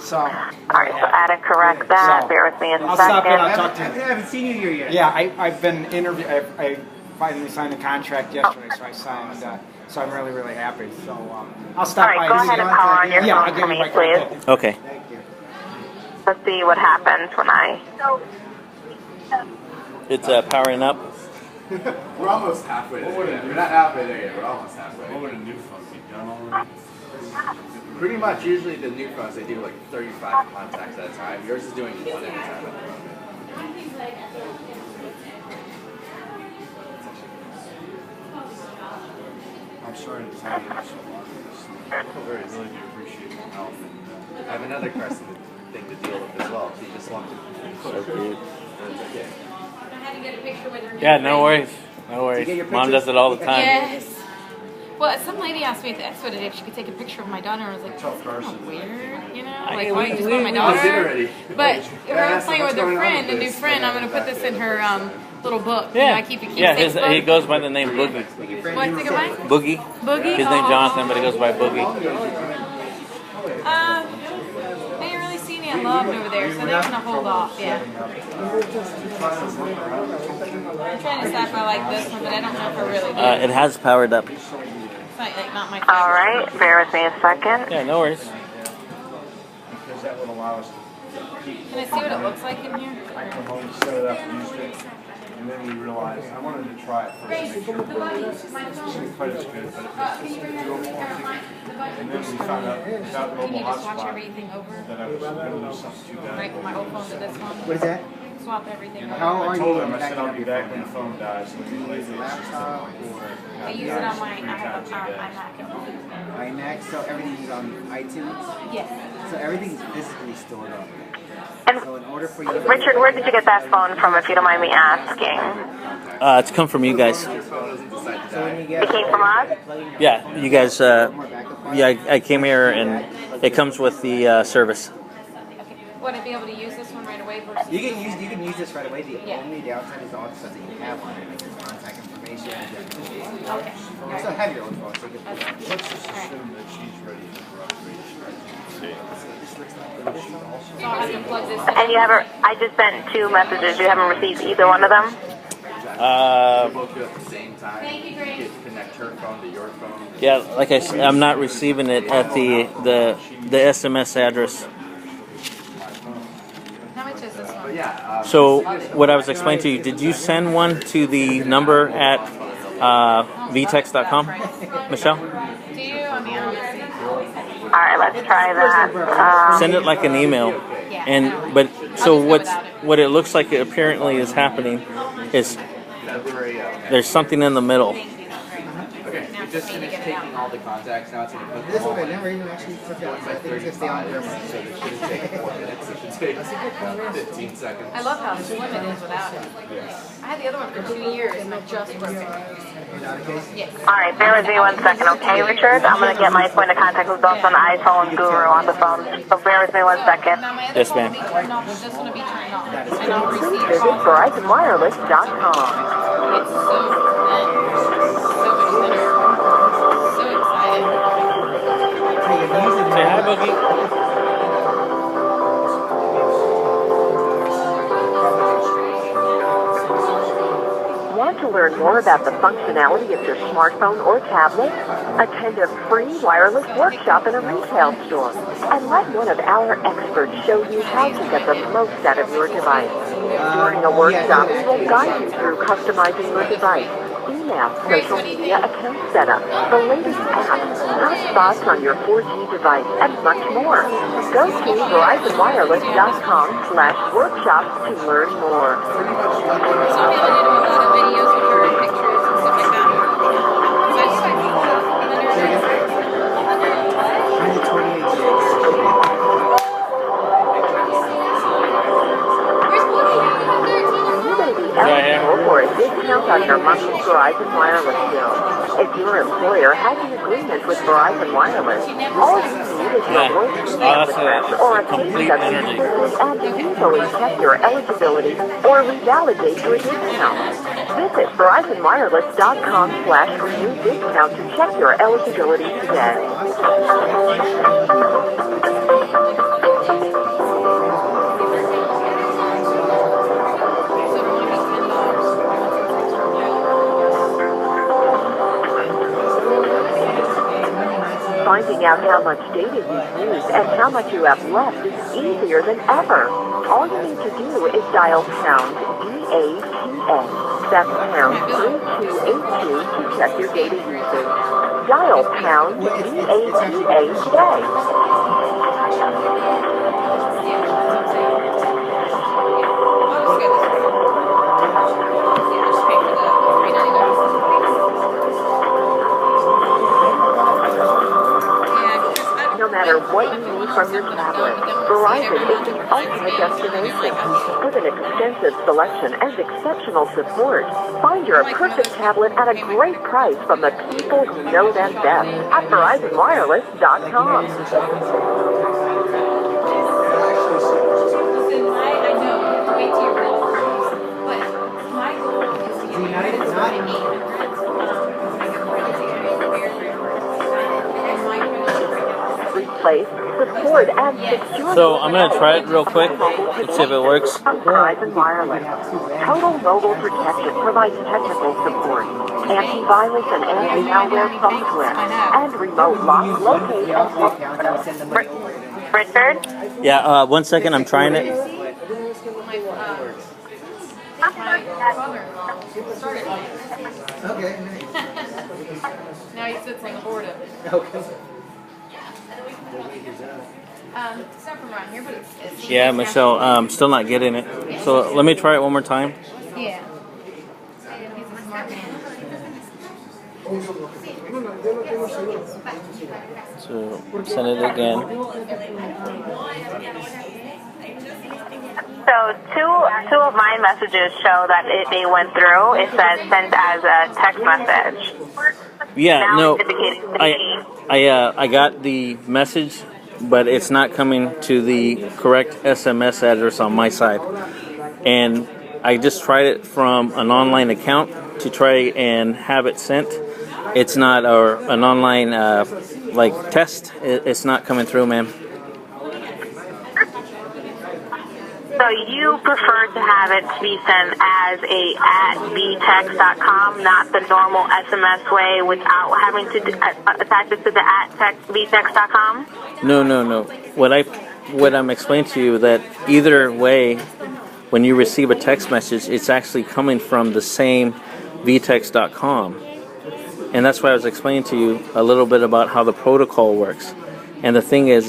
S5: So,
S2: all right, so add and correct that. Bear with me a
S5: I'll
S2: second.
S5: stop in. I'll talk to you.
S6: I haven't seen you here yet.
S5: Yeah, I've been interviewed. I finally signed the contract yesterday, so I signed. So I'm really, really happy. So I'll stop
S2: All right,
S5: by.
S2: go ahead and power on your
S5: I'll
S2: phone
S5: give
S2: for
S5: you
S2: me,
S5: my
S2: please.
S5: contact.
S1: Okay.
S5: Thank you.
S2: Let's see what happens when I...
S1: It's powering up.
S7: We're almost halfway there. We're not halfway there yet. We're almost halfway.
S8: What would a new phone be done already?
S7: Pretty much, usually the new phones, they do like 35 contacts at a time. Yours is doing one at a time.
S8: I'm sorry to tell you this. I really do appreciate your help.
S7: I have another person thing to deal with as well. If you just want to push it. That's okay.
S3: I had to get a picture with her.
S1: Yeah, no worries. No
S5: Did you get your
S1: worries. Mom
S5: pictures?
S1: does it all the time.
S3: Yes. Well, some lady asked me at the expo today if she could take a picture of my daughter. I was like, that's kind of weird, Like, why you just want my
S7: I did
S3: daughter?
S7: already.
S3: But if I'm playing with her friend, a new friend, I'm going to put this in her little book.
S1: Yeah.
S3: I keep a keepsake
S1: Yeah,
S3: book.
S1: he goes by the name Boogie.
S3: What's it go by?
S1: Boogie.
S3: Boogie?
S1: His name's Jonathan, but he goes by Boogie.
S3: I didn't really see any unloved over there, so they're going to hold off, yeah. I'm trying to decide if I like this one, but I don't know if I really do.
S1: It has powered up.
S3: It's not my favorite.
S2: All right, bear with me a second.
S1: Yeah, no worries.
S8: Because that would allow us to
S3: Can I see what it looks like in here?
S8: come home, set it up, use it, and then we realized I wanted to try it first. Make sure it didn't quite as good, but it's doable. And then we found out without
S3: Can
S8: mobile
S3: you just swatch
S8: hotspot
S3: everything over?
S8: that I was going to lose something too bad.
S3: Right from my old phone to this one?
S5: What is that?
S3: Swap everything over.
S5: How
S8: I
S5: are
S8: told
S5: you
S8: him, I said,
S5: backing
S8: I'll
S5: up
S8: be
S5: your
S8: back when
S5: phone?
S8: the phone dies. So we realized it's just
S5: Laptop?
S3: I use it on my I have a iMac.
S5: iMac, so everything's on iTunes.
S3: Yes.
S5: So everything's physically stored up.
S2: And
S5: So in order for you to...
S2: Richard, where did you get that phone from, if you don't mind me asking?
S1: It's come from you guys.
S5: So when you
S2: It
S5: get...
S2: came from us?
S1: Yeah, you guys. I came here and it comes with the service.
S3: Okay. Would I be able to use this one right away versus?
S5: You can use this right away. The
S3: Yeah.
S5: only downside is all the stuff that you have on it, like your contact information.
S3: Okay.
S5: You still have your own phone, so you can...
S3: Okay.
S8: Let's just assume that she's ready for upgrade.
S3: So I'll have to plug this in.
S2: And you haven't, I just sent 2 messages. You haven't received either one of them?
S7: Both do at the same time.
S3: Thank you, Grace.
S7: You can connect her phone to your phone.
S1: Yeah, like I said, I'm not receiving it at the SMS address.
S3: How much is this one?
S7: But yeah,
S1: So what I was explaining to you, did you send one to the number at vtext.com, Michelle?
S3: Do you? I mean, honestly.
S2: All right, let's try that.
S1: Send it like an email.
S3: Yeah.
S1: But so what it looks like apparently is happening is
S7: February.
S1: there's something in the middle.
S7: Okay, you just finished taking all the contacts. Now it's going to put
S5: This
S7: them all
S5: one I
S7: in.
S5: never even actually took out, so I think it's gonna stay on there.
S7: So it shouldn't take 4 minutes. It should take 15 seconds.
S3: I love how slim it is without it. I had the other one for 2 years and I just broke it. Yes.
S2: All right, bear with me 1 second, okay, Richard? I'm going to get my point of contact who's also an iPhone guru on the phone. So bear with me 1 second.
S3: Now my other
S1: Yes,
S3: phone
S1: ma'am.
S3: will be turned off, but this one will be turned off. And I'll receive
S2: Visit
S3: calls.
S2: VerizonWireless.com.
S3: It's so thin. So much thinner. So excited.
S1: Say hi, Boogie.
S2: learn more about the functionality of your smartphone or tablet? Attend a free wireless workshop in a retail store and let one of our experts show you how to get the most out of your device. During a workshop, we will guide you through customizing your device, email, social media account setup, the latest apps, hotspots on your 4G device, and much more. Go to VerizonWireless.com/workshops to learn more. Eligible for a discount on your monthly Verizon Wireless bill. If your employer has an agreement with Verizon Wireless, all you need is your work email address or a pay stub and easily check your eligibility or revalidate your discount. Visit VerizonWireless.com/renew discount to check your eligibility today. Finding out how much data you've used and how much you have left is easier than ever. All you need to do is dial pound EATA. That's pound 3282 to check your data usage. Dial pound EATA today. No matter what you need from your tablet, Verizon is the ultimate destination. With an extensive selection and exceptional support, find your perfect tablet at a great price from the people who know them best at VerizonWireless.com. Replace, support, and secure.
S1: So I'm going to try it real quick. Let's see if it works.
S2: Verizon Wireless. Total Mobile Protection provides technical support, antivirus and anti-malware software, and remote lock, locate, and Richard?
S1: Yeah, 1 second. I'm trying it.
S5: Okay.
S4: Now he sits on the board of it.
S5: Okay.
S4: It's not from around here, but it's
S1: Yeah, Michelle, I'm still not getting it. So let me try it one more time.
S4: yeah. He's a smart man.
S1: So send it again.
S2: So two of my messages show that they went through. It says sent as a text message.
S1: Yeah,
S2: Now
S1: no,
S2: it's indicating to me.
S1: I got the message, but it's not coming to the correct SMS address on my side. And I just tried it from an online account to try and have it sent. It's not, or an online like test. It's not coming through, man.
S2: So you prefer to have it to be sent as a @vtext.com, not the normal SMS way without having to attach it to the @vtext.com?
S1: No. What I'm explaining to you that either way, when you receive a text message, it's actually coming from the same vtext.com. And that's why I was explaining to you a little bit about how the protocol works. And the thing is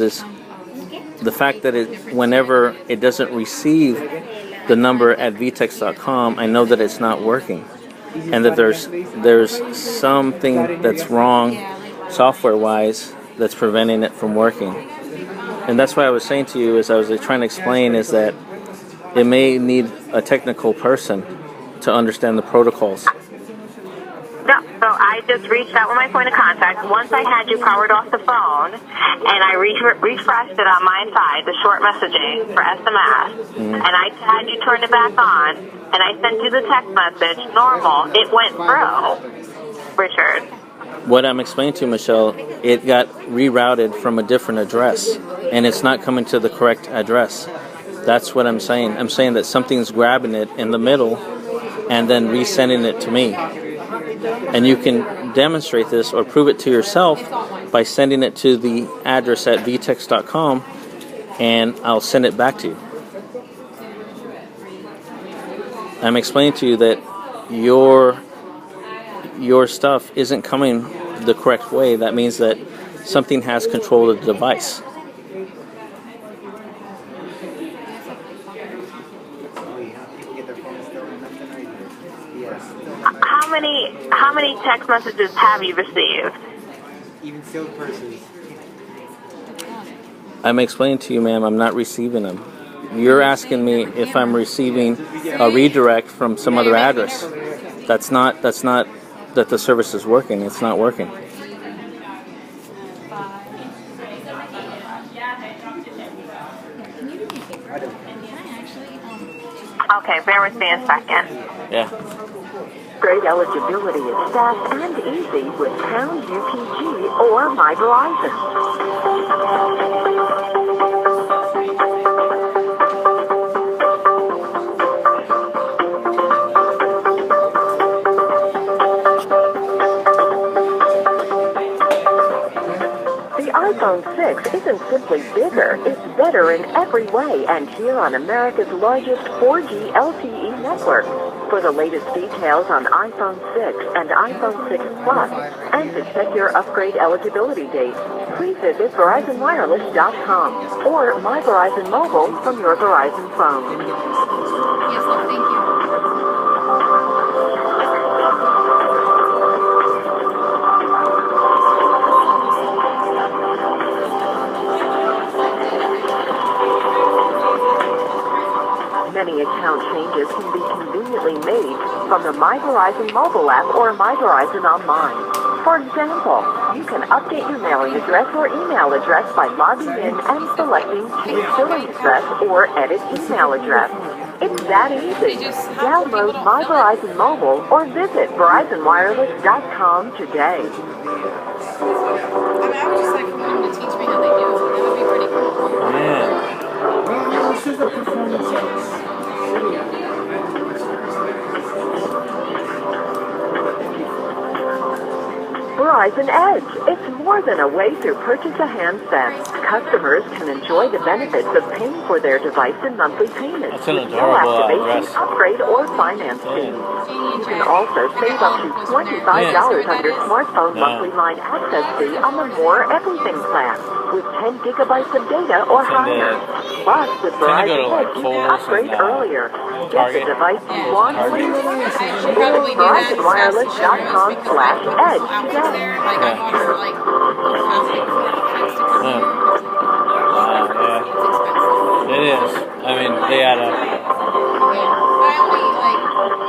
S1: the fact that whenever it doesn't receive the number at vtext.com, I know that it's not working, and that there's something that's wrong software-wise that's preventing it from working. And that's why I was saying to you, as I was trying to explain, is that it may need a technical person to understand the protocols.
S2: No, so I just reached out with my point of contact. Once I had you powered off the phone, and I refreshed it on my side, the short messaging for SMS, and I had you turn it back on, and I sent you the text message, normal, it went through, Richard.
S1: What I'm explaining to you, Michelle, it got rerouted from a different address, and it's not coming to the correct address. That's what I'm saying. I'm saying that something's grabbing it in the middle, and then resending it to me. And you can demonstrate this or prove it to yourself by sending it to the address at vtex.com, and I'll send it back to you. I'm explaining to you that your stuff isn't coming the correct way. That means that something has control of the device.
S2: How many text messages have you received?
S5: Even sealed purses.
S1: I'm explaining to you, ma'am, I'm not receiving them. You're asking me if I'm receiving a redirect from some other address. That's not that the service is working. It's not working.
S2: Okay, bear with me a second.
S1: Yeah.
S2: Upgrade eligibility is fast and easy with Pound UPG or My Verizon. The iPhone 6 isn't simply bigger, it's better in every way, and here on America's largest 4G LTE network. For the latest details on iPhone 6 and iPhone 6 Plus, and to check your upgrade eligibility date, please visit VerizonWireless.com or My Verizon Mobile from your Verizon phone.
S4: Yes, love, thank you.
S2: Many account changes can be conveniently made from the My Verizon mobile app or My Verizon Online. For example, you can update your mailing address or email address by logging in and selecting Change Billing Address or Edit Email Address. It's that easy. Download My Verizon Mobile or visit VerizonWireless.com today.
S4: I mean, I would just like for them to teach me how they do it. That would be pretty cool.
S1: Yeah.
S5: This is a performance.
S2: Verizon Edge. It's more than a way to purchase a handset. Customers can enjoy the benefits of paying for their device in monthly payments
S1: That's an
S2: with no
S1: adorable
S2: activation,
S1: address.
S2: upgrade, or finance fees. You can also save up to $25 on your smartphone monthly line access fee on the More Everything plan with 10 gigabytes of data or higher. Plus, with Verizon Edge, you can upgrade earlier. Get the device you want when you need it.
S4: Should probably do that in
S2: VerizonWireless.com/edge today.
S4: there. Like, I bought her, like, things to come here.
S1: Yeah. It is. I mean, they add up.
S4: Yeah. But I only, like,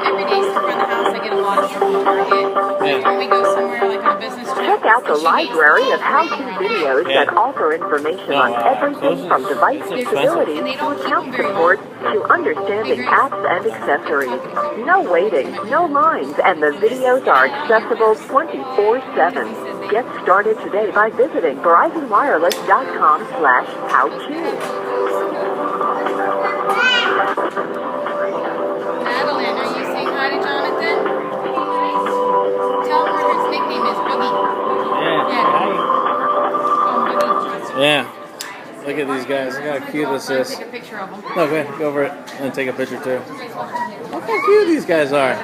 S4: every day stuff around the house, I get a lot of stuff from Target. Like, when we go somewhere, like, on a business trip.
S2: Check out the
S4: she hates
S2: library of
S4: it.
S2: how-to videos that offer information on everything from device usability to account support to understanding apps and accessories. No waiting, no lines, and the videos are accessible 24/7. Get started today by visiting VerizonWireless.com/how-to.
S4: Madeline, are you saying hi to Jonathan? Tell her his nickname is Boogie.
S1: Yeah. Yeah. Look at these guys. Look how cute this is.
S4: Take a picture of them.
S1: No, go ahead. Go over it and take a picture too. Look how cute these guys are.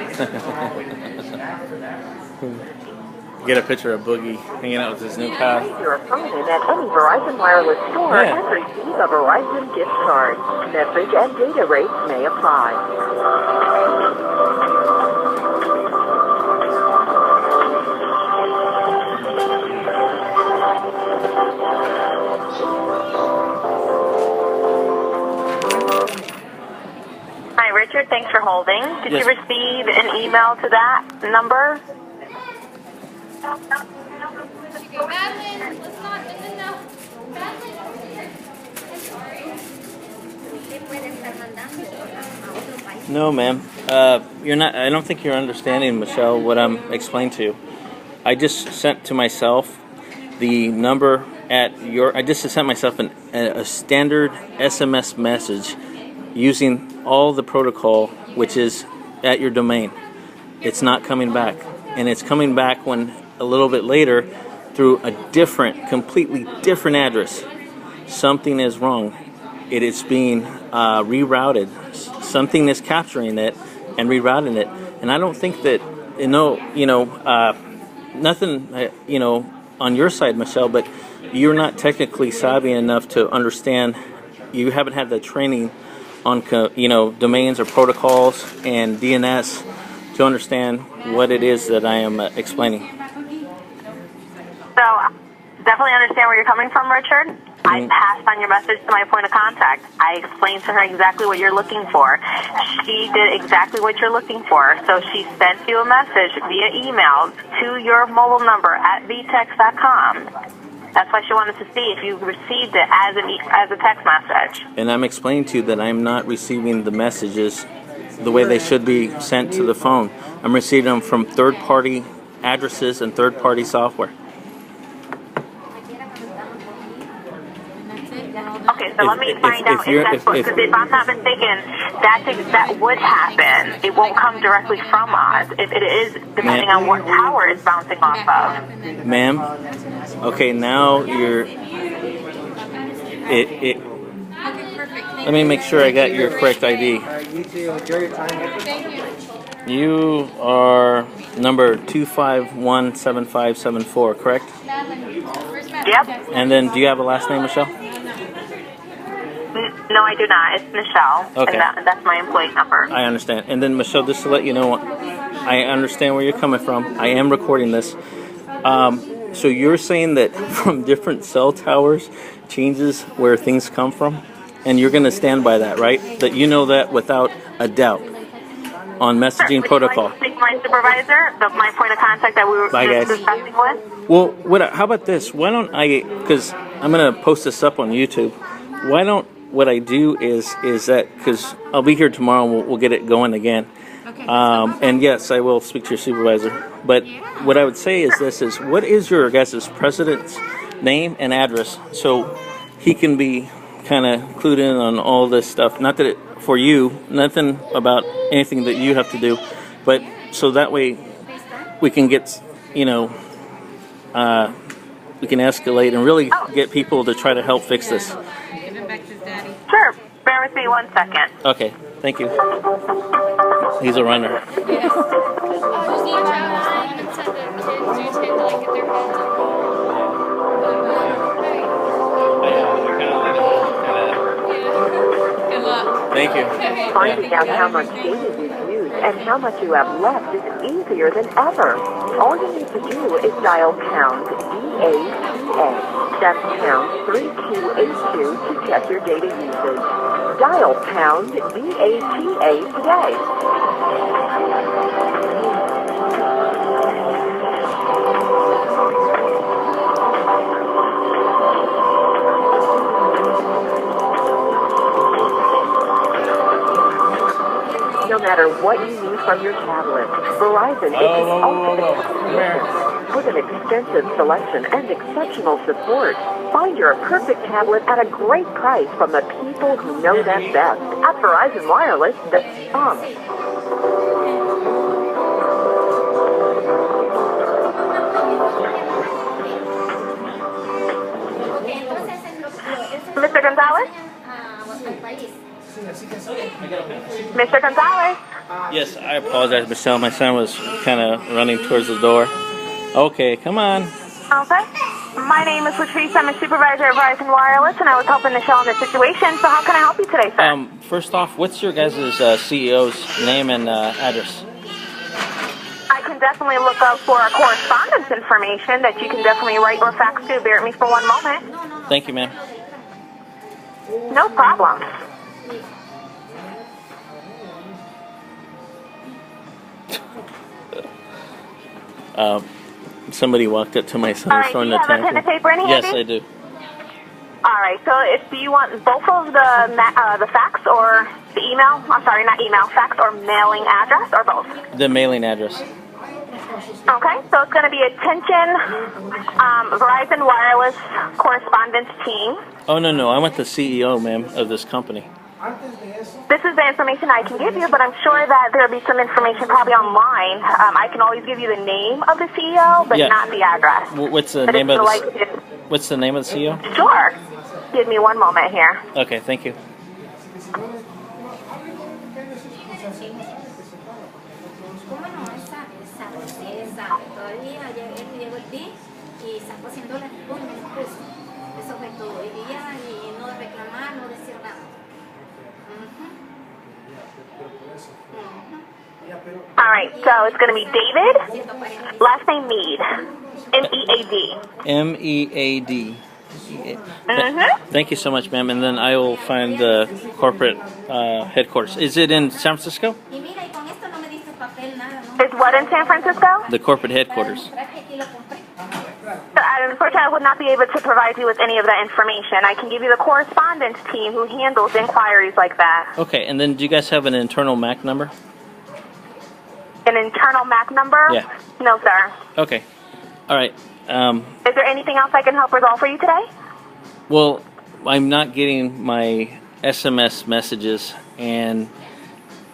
S1: Get a picture of Boogie hanging out with his new pal.
S2: Your phone in at any Verizon Wireless Store
S1: Yeah.
S2: and receive a Verizon gift card. Message and data rates may apply. Hi, Richard. Thanks for holding. Did
S1: Yes.
S2: you receive an email to that number?
S4: Madeline, let's not, no. Madeline.
S1: No, ma'am. You're not. I don't think you're understanding, Michelle, what I'm explaining to you. I just sent to myself the number at your. I just sent myself a standard SMS message using all the protocol, which is at your domain. It's not coming back. And it's coming back when a little bit later through a completely different address. Something is wrong. It is being rerouted. Something is capturing it and rerouting it. And I don't think that, nothing, on your side, Michelle, but you're not technically savvy enough to understand. You haven't had the training on, domains or protocols and DNS to understand what it is that I am explaining.
S2: So, definitely understand where you're coming from, Richard. I passed on your message to my point of contact. I explained to her exactly what you're looking for. She did exactly what you're looking for. So she sent you a message via email to your mobile number at vtext.com. That's why she wanted to see if you received it as a text message.
S1: And I'm explaining to you that I'm not receiving the messages the way they should be sent to the phone. I'm receiving them from third-party addresses and third-party software.
S2: Okay, so let me find out if that's because if I'm not mistaken, that would happen. It won't come directly from us. If it is, depending on what tower it's bouncing off of.
S1: Ma'am, okay, now you're. Let me make sure I got your correct ID.
S5: You too. Enjoy your time.
S4: Thank you.
S1: You are number 2517574, correct?
S2: Yep.
S1: And then, do you have a last name, Michelle?
S2: No, I do not. It's Michelle.
S1: Okay.
S2: And that's my employee number.
S1: I understand. And then, Michelle, just to let you know, I understand where you're coming from. I am recording this. So you're saying that from different cell towers changes where things come from? And you're going to stand by that, right? That you know that without a doubt on messaging protocol.
S2: Would you like to speak to my supervisor, my point of contact that we were just discussing with?
S1: Well, how about this? Why don't I, because I'm going to post this up on YouTube, what I do is that, because I'll be here tomorrow and we'll get it going again.
S4: Okay.
S1: And yes, I will speak to your supervisor. But what I would say is this is, what is your guys' president's name and address so he can be kind of clued in on all this stuff? Not that for you, nothing about anything that you have to do, but so that way we can get, we can escalate and really get people to try to help fix this.
S4: Give him back to his daddy.
S2: Sure. Bear with me 1 second.
S1: Okay, thank you. He's a runner.
S4: Yes. Good luck.
S1: Thank you.
S2: Finding out how much data you've used and how much you have left is easier than ever. All you need to do is dial pound VATA. That's pound 3282 to check your data usage. Dial pound VATA today. No matter what you need from your tablet, Verizon is the ultimate with an extensive selection and exceptional support. Find your perfect tablet at a great price from the people who know them best at Verizon Wireless.com. Mr. Gonzalez? Mr. Gonzalez?
S1: Yes, I apologize, Michelle. My son was kind of running towards the door. Okay, come on.
S2: Okay. My name is Latrice. I'm a supervisor at Verizon Wireless, and I was helping Michelle in this situation. So how can I help you today, sir?
S1: First off, what's your guys' CEO's name and address?
S2: I can definitely look up for our correspondence information that you can definitely write or fax to. Bear with me for 1 moment.
S1: Thank you, ma'am.
S2: No problem.
S1: Somebody walked up to my son throwing the
S2: do you have a pen and paper in here?
S1: Yes, I do.
S2: All right. So, do you want both of the fax or the email? I'm sorry, not email, fax or mailing address, or both?
S1: The mailing address.
S2: Okay. So it's going to be attention, Verizon Wireless correspondence team.
S1: Oh no, I want the CEO, ma'am, of this company.
S2: This is the information I can give you, but I'm sure that there'll be some information probably online. I can always give you the name of the CEO, but not the address.
S1: What's the name of What's the name of the CEO?
S2: Sure. Give me one moment here.
S1: Okay, thank you.
S2: All right, so it's going to be David, last name Mead, M-E-A-D.
S1: M-E-A-D. Thank you so much, ma'am. And then I will find the corporate headquarters. Is it in San Francisco?
S2: Is what in San Francisco?
S1: The corporate headquarters.
S2: Unfortunately, I would not be able to provide you with any of that information. I can give you the correspondence team who handles inquiries like that.
S1: Okay, and then do you guys have an internal MAC number?
S2: An internal MAC number?
S1: Yeah.
S2: No, sir.
S1: Okay. All right.
S2: Is there anything else I can help resolve for you today?
S1: Well, I'm not getting my SMS messages, and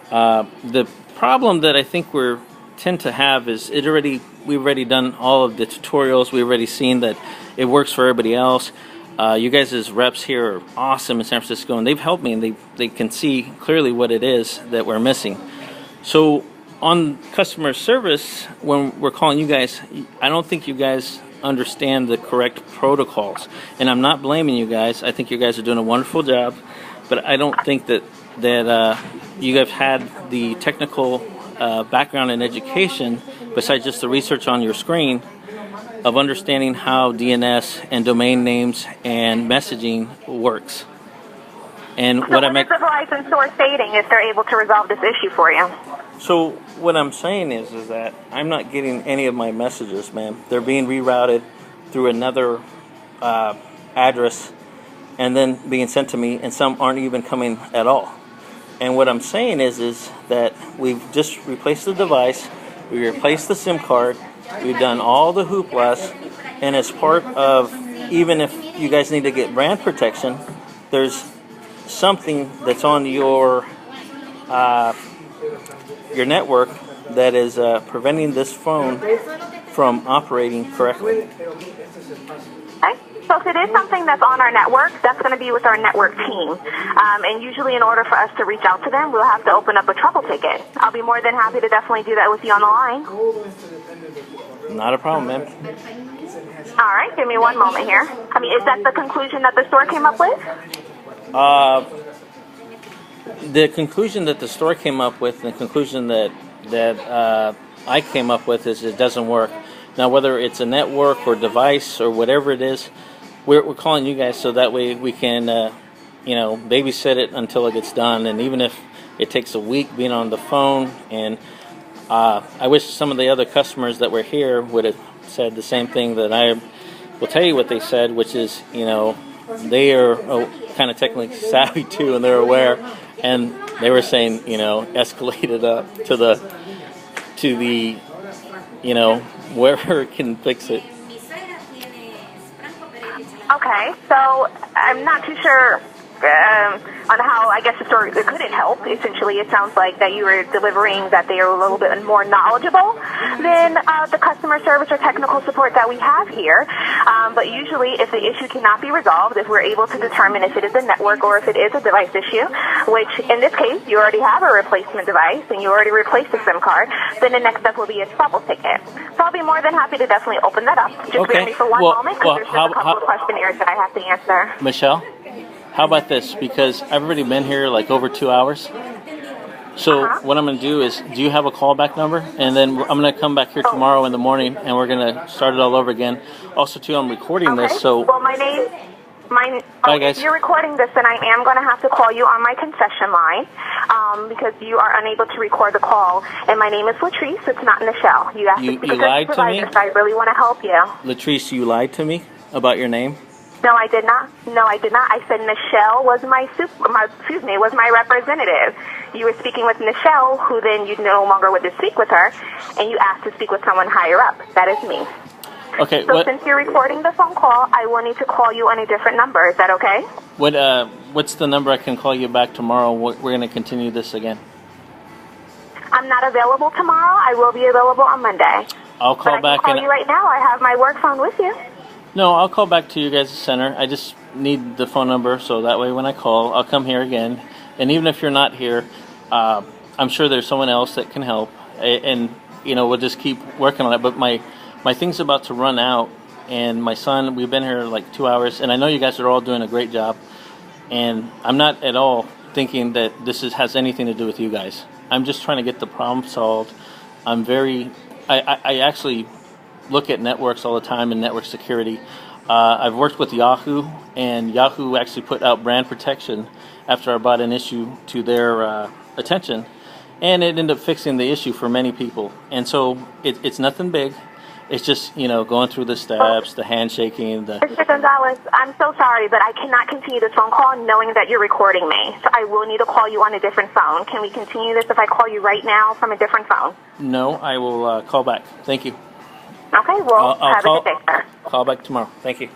S1: the problem that I think we tend to have is we've already done all of the tutorials. We've already seen that it works for everybody else. You guys as reps here are awesome in San Francisco, and they've helped me, and they can see clearly what it is that we're missing. So on customer service, when we're calling you guys, I don't think you guys understand the correct protocols. And I'm not blaming you guys. I think you guys are doing a wonderful job, but I don't think that you guys had the technical background and education, besides just the research on your screen, of understanding how DNS and domain names and messaging works. And
S2: so what is the Verizon Store stating if they're able to resolve this issue for you?
S1: So what I'm saying is that I'm not getting any of my messages, ma'am. They're being rerouted through another address and then being sent to me, and some aren't even coming at all. And what I'm saying is that we've just replaced the device, we replaced the SIM card, we've done all the hooplas, and as part of, even if you guys need to get brand protection, there's something that's on your network that is preventing this phone from operating correctly.
S2: Okay. So if it is something that's on our network, that's going to be with our network team. And usually in order for us to reach out to them, we'll have to open up a trouble ticket. I'll be more than happy to definitely do that with you on the line.
S1: Not a problem, ma'am.
S2: All right, give me one moment here. I mean, is that the conclusion that the store came up with?
S1: The conclusion that the store came up with, and the conclusion that I came up with, is it doesn't work. Now, whether it's a network or device or whatever it is, we're calling you guys so that way we can, babysit it until it gets done. And even if it takes a week being on the phone, and I wish some of the other customers that were here would have said the same thing that I will tell you what they said, which is, they are kind of technically savvy too, and they're aware, and they were saying, escalate it up to the wherever it can fix it.
S2: Okay, so I'm not too sure on how, I guess, the store couldn't help. Essentially, it sounds like that you were delivering that they are a little bit more knowledgeable than the customer service or technical support that we have here. But usually, if the issue cannot be resolved, if we're able to determine if it is a network or if it is a device issue, which in this case, you already have a replacement device and you already replaced the SIM card, then the next step will be a trouble ticket. So I'll be more than happy to definitely open that up. Just bear me for one moment, because there's just a couple of questionnaires that I have to answer.
S1: Michelle? How about this? Because I've already been here like over 2 hours. So what I'm going to do is, do you have a callback number? And then I'm going to come back here tomorrow in the morning, and we're going to start it all over again. Also, too, I'm recording this, so...
S2: Well, Bye, guys. If you're recording this, then I am going to have to call you on my concession line because you are unable to record the call. And my name is Latrice. It's not Michelle. You asked to speak to the supervisor, so I really want to help you.
S1: Latrice, you lied to me about your name?
S2: No, I did not. I said Michelle was was my representative. You were speaking with Michelle, who then you no longer would speak with her, and you asked to speak with someone higher up. That is me.
S1: Okay.
S2: So since you're recording the phone call, I will need to call you on a different number. Is that okay?
S1: What's the number I can call you back tomorrow? We're going to continue this again.
S2: I'm not available tomorrow. I will be available on Monday.
S1: I'll call back.
S2: I can call you right now. I have my work phone with you.
S1: No, I'll call back to you guys' center. I just need the phone number so that way when I call, I'll come here again. And even if you're not here, I'm sure there's someone else that can help. And we'll just keep working on it. But my thing's about to run out, and my son, we've been here like 2 hours, and I know you guys are all doing a great job. And I'm not at all thinking that this has anything to do with you guys. I'm just trying to get the problem solved. I actually look at networks all the time and network security. I've worked with Yahoo, and Yahoo actually put out brand protection after I brought an issue to their attention, and it ended up fixing the issue for many people. And so it's nothing big. It's just, going through the steps, the handshaking,
S2: Mr. Gonzalez, I'm so sorry, but I cannot continue this phone call knowing that you're recording me. So I will need to call you on a different phone. Can we continue this if I call you right now from a different phone?
S1: No, I will call back. Thank you.
S2: Okay, well,
S1: I'll
S2: have a good day, sir.
S1: Call back tomorrow. Thank you.